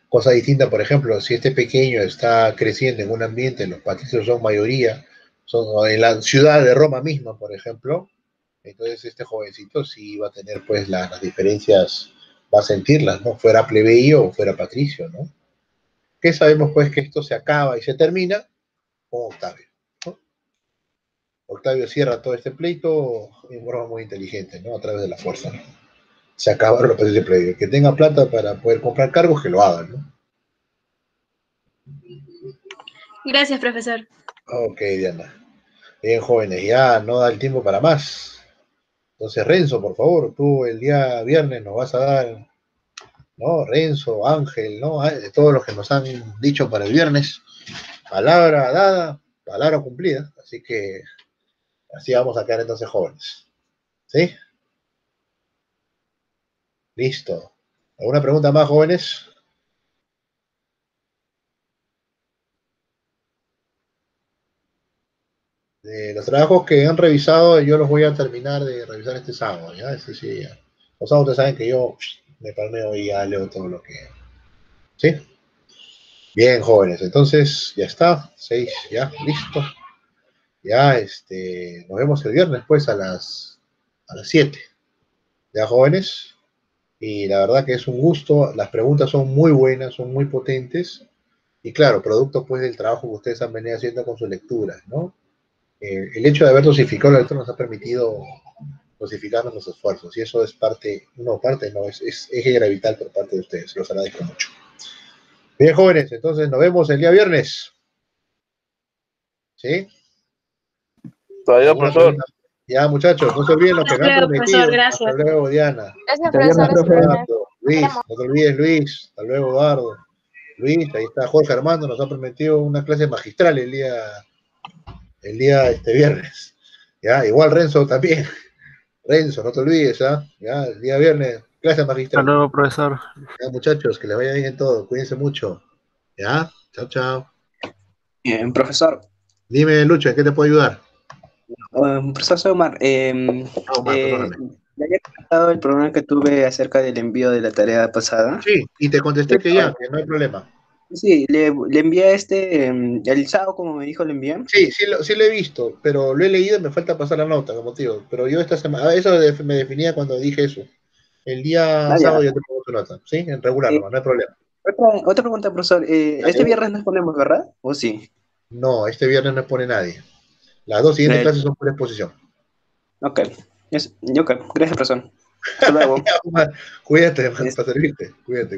Cosa distinta, por ejemplo, si este pequeño está creciendo en un ambiente, los patricios son mayoría, son en la ciudad de Roma misma, por ejemplo, entonces este jovencito sí va a tener pues las diferencias, va a sentirlas, ¿no? Fuera plebeyo o fuera patricio, ¿no? Que sabemos pues que esto se acaba y se termina con Octavio, ¿no? Octavio cierra todo este pleito en forma muy inteligente, ¿no? A través de la fuerza, ¿no? Se acabaron los patricios plebeyos. Que tenga plata para poder comprar cargos, que lo hagan, ¿no? Gracias, profesor. Ok, Diana. Bien, jóvenes, ya no da el tiempo para más. Entonces, Renzo, por favor, tú el día viernes nos vas a dar, ¿no? Renzo, Ángel, ¿no? Todos los que nos han dicho para el viernes, palabra dada, palabra cumplida. Así que así vamos a quedar entonces jóvenes. ¿Sí? Listo. ¿Alguna pregunta más, jóvenes? Los trabajos que han revisado, yo los voy a terminar de revisar este sábado, ¿ya? Ese sí, ya. Los sábados ustedes saben que yo me palmeo y ya leo todo lo que... ¿Sí? Bien, jóvenes, entonces ya está. 6, ya, listo. Ya, nos vemos el viernes, pues, a las 7. Ya, jóvenes. Y la verdad que es un gusto. Las preguntas son muy buenas, son muy potentes. Y claro, producto, pues, del trabajo que ustedes han venido haciendo con sus lecturas, ¿no? El hecho de haber dosificado la lectura nos ha permitido dosificar nuestros esfuerzos. Y eso es era vital por parte de ustedes. Los agradezco mucho. Bien, jóvenes, entonces nos vemos el día viernes. ¿Sí? Todavía, ¿Alguna profesor. pregunta? Ya, muchachos, no se olviden lo que me han Hasta luego, profesor, prometido. gracias. Hasta luego, Diana. Gracias, Hasta el viernes, profesor. profe. Luis, no te olvides, Luis. Hasta luego, Eduardo. Luis, ahí está Jorge Armando, nos ha prometido una clase magistral el día este viernes. Ya, igual Renzo también. Renzo, no te olvides, ¿ah? Ya, el día viernes, clase Hasta magistral. luego, profesor. Ya, muchachos, que les vaya bien en todo. Cuídense mucho. Ya, chao, chao. Bien, profesor. Dime, Lucho, ¿en qué te puedo ayudar? Profesor Omar, Omar, perdóname. le había comentado el problema que tuve acerca del envío de la tarea pasada. Sí, y te contesté que ya, que no hay problema. Sí, le envié el sábado, como me dijo, le envié. Sí, sí lo he visto, pero lo he leído y me falta pasar la nota, como te digo. Pero yo esta semana, me definía cuando dije eso. El día Ya. sábado ya te pongo tu nota, ¿sí? En regular, Eh, no hay problema. otra pregunta, profesor. Este viernes nos ponemos, ¿verdad? ¿O sí? No, este viernes no pone nadie. Las dos siguientes Eh, clases son por exposición. ok. Ok. Gracias, profesor. Hasta luego. Cuídate, para servirte. Cuídate.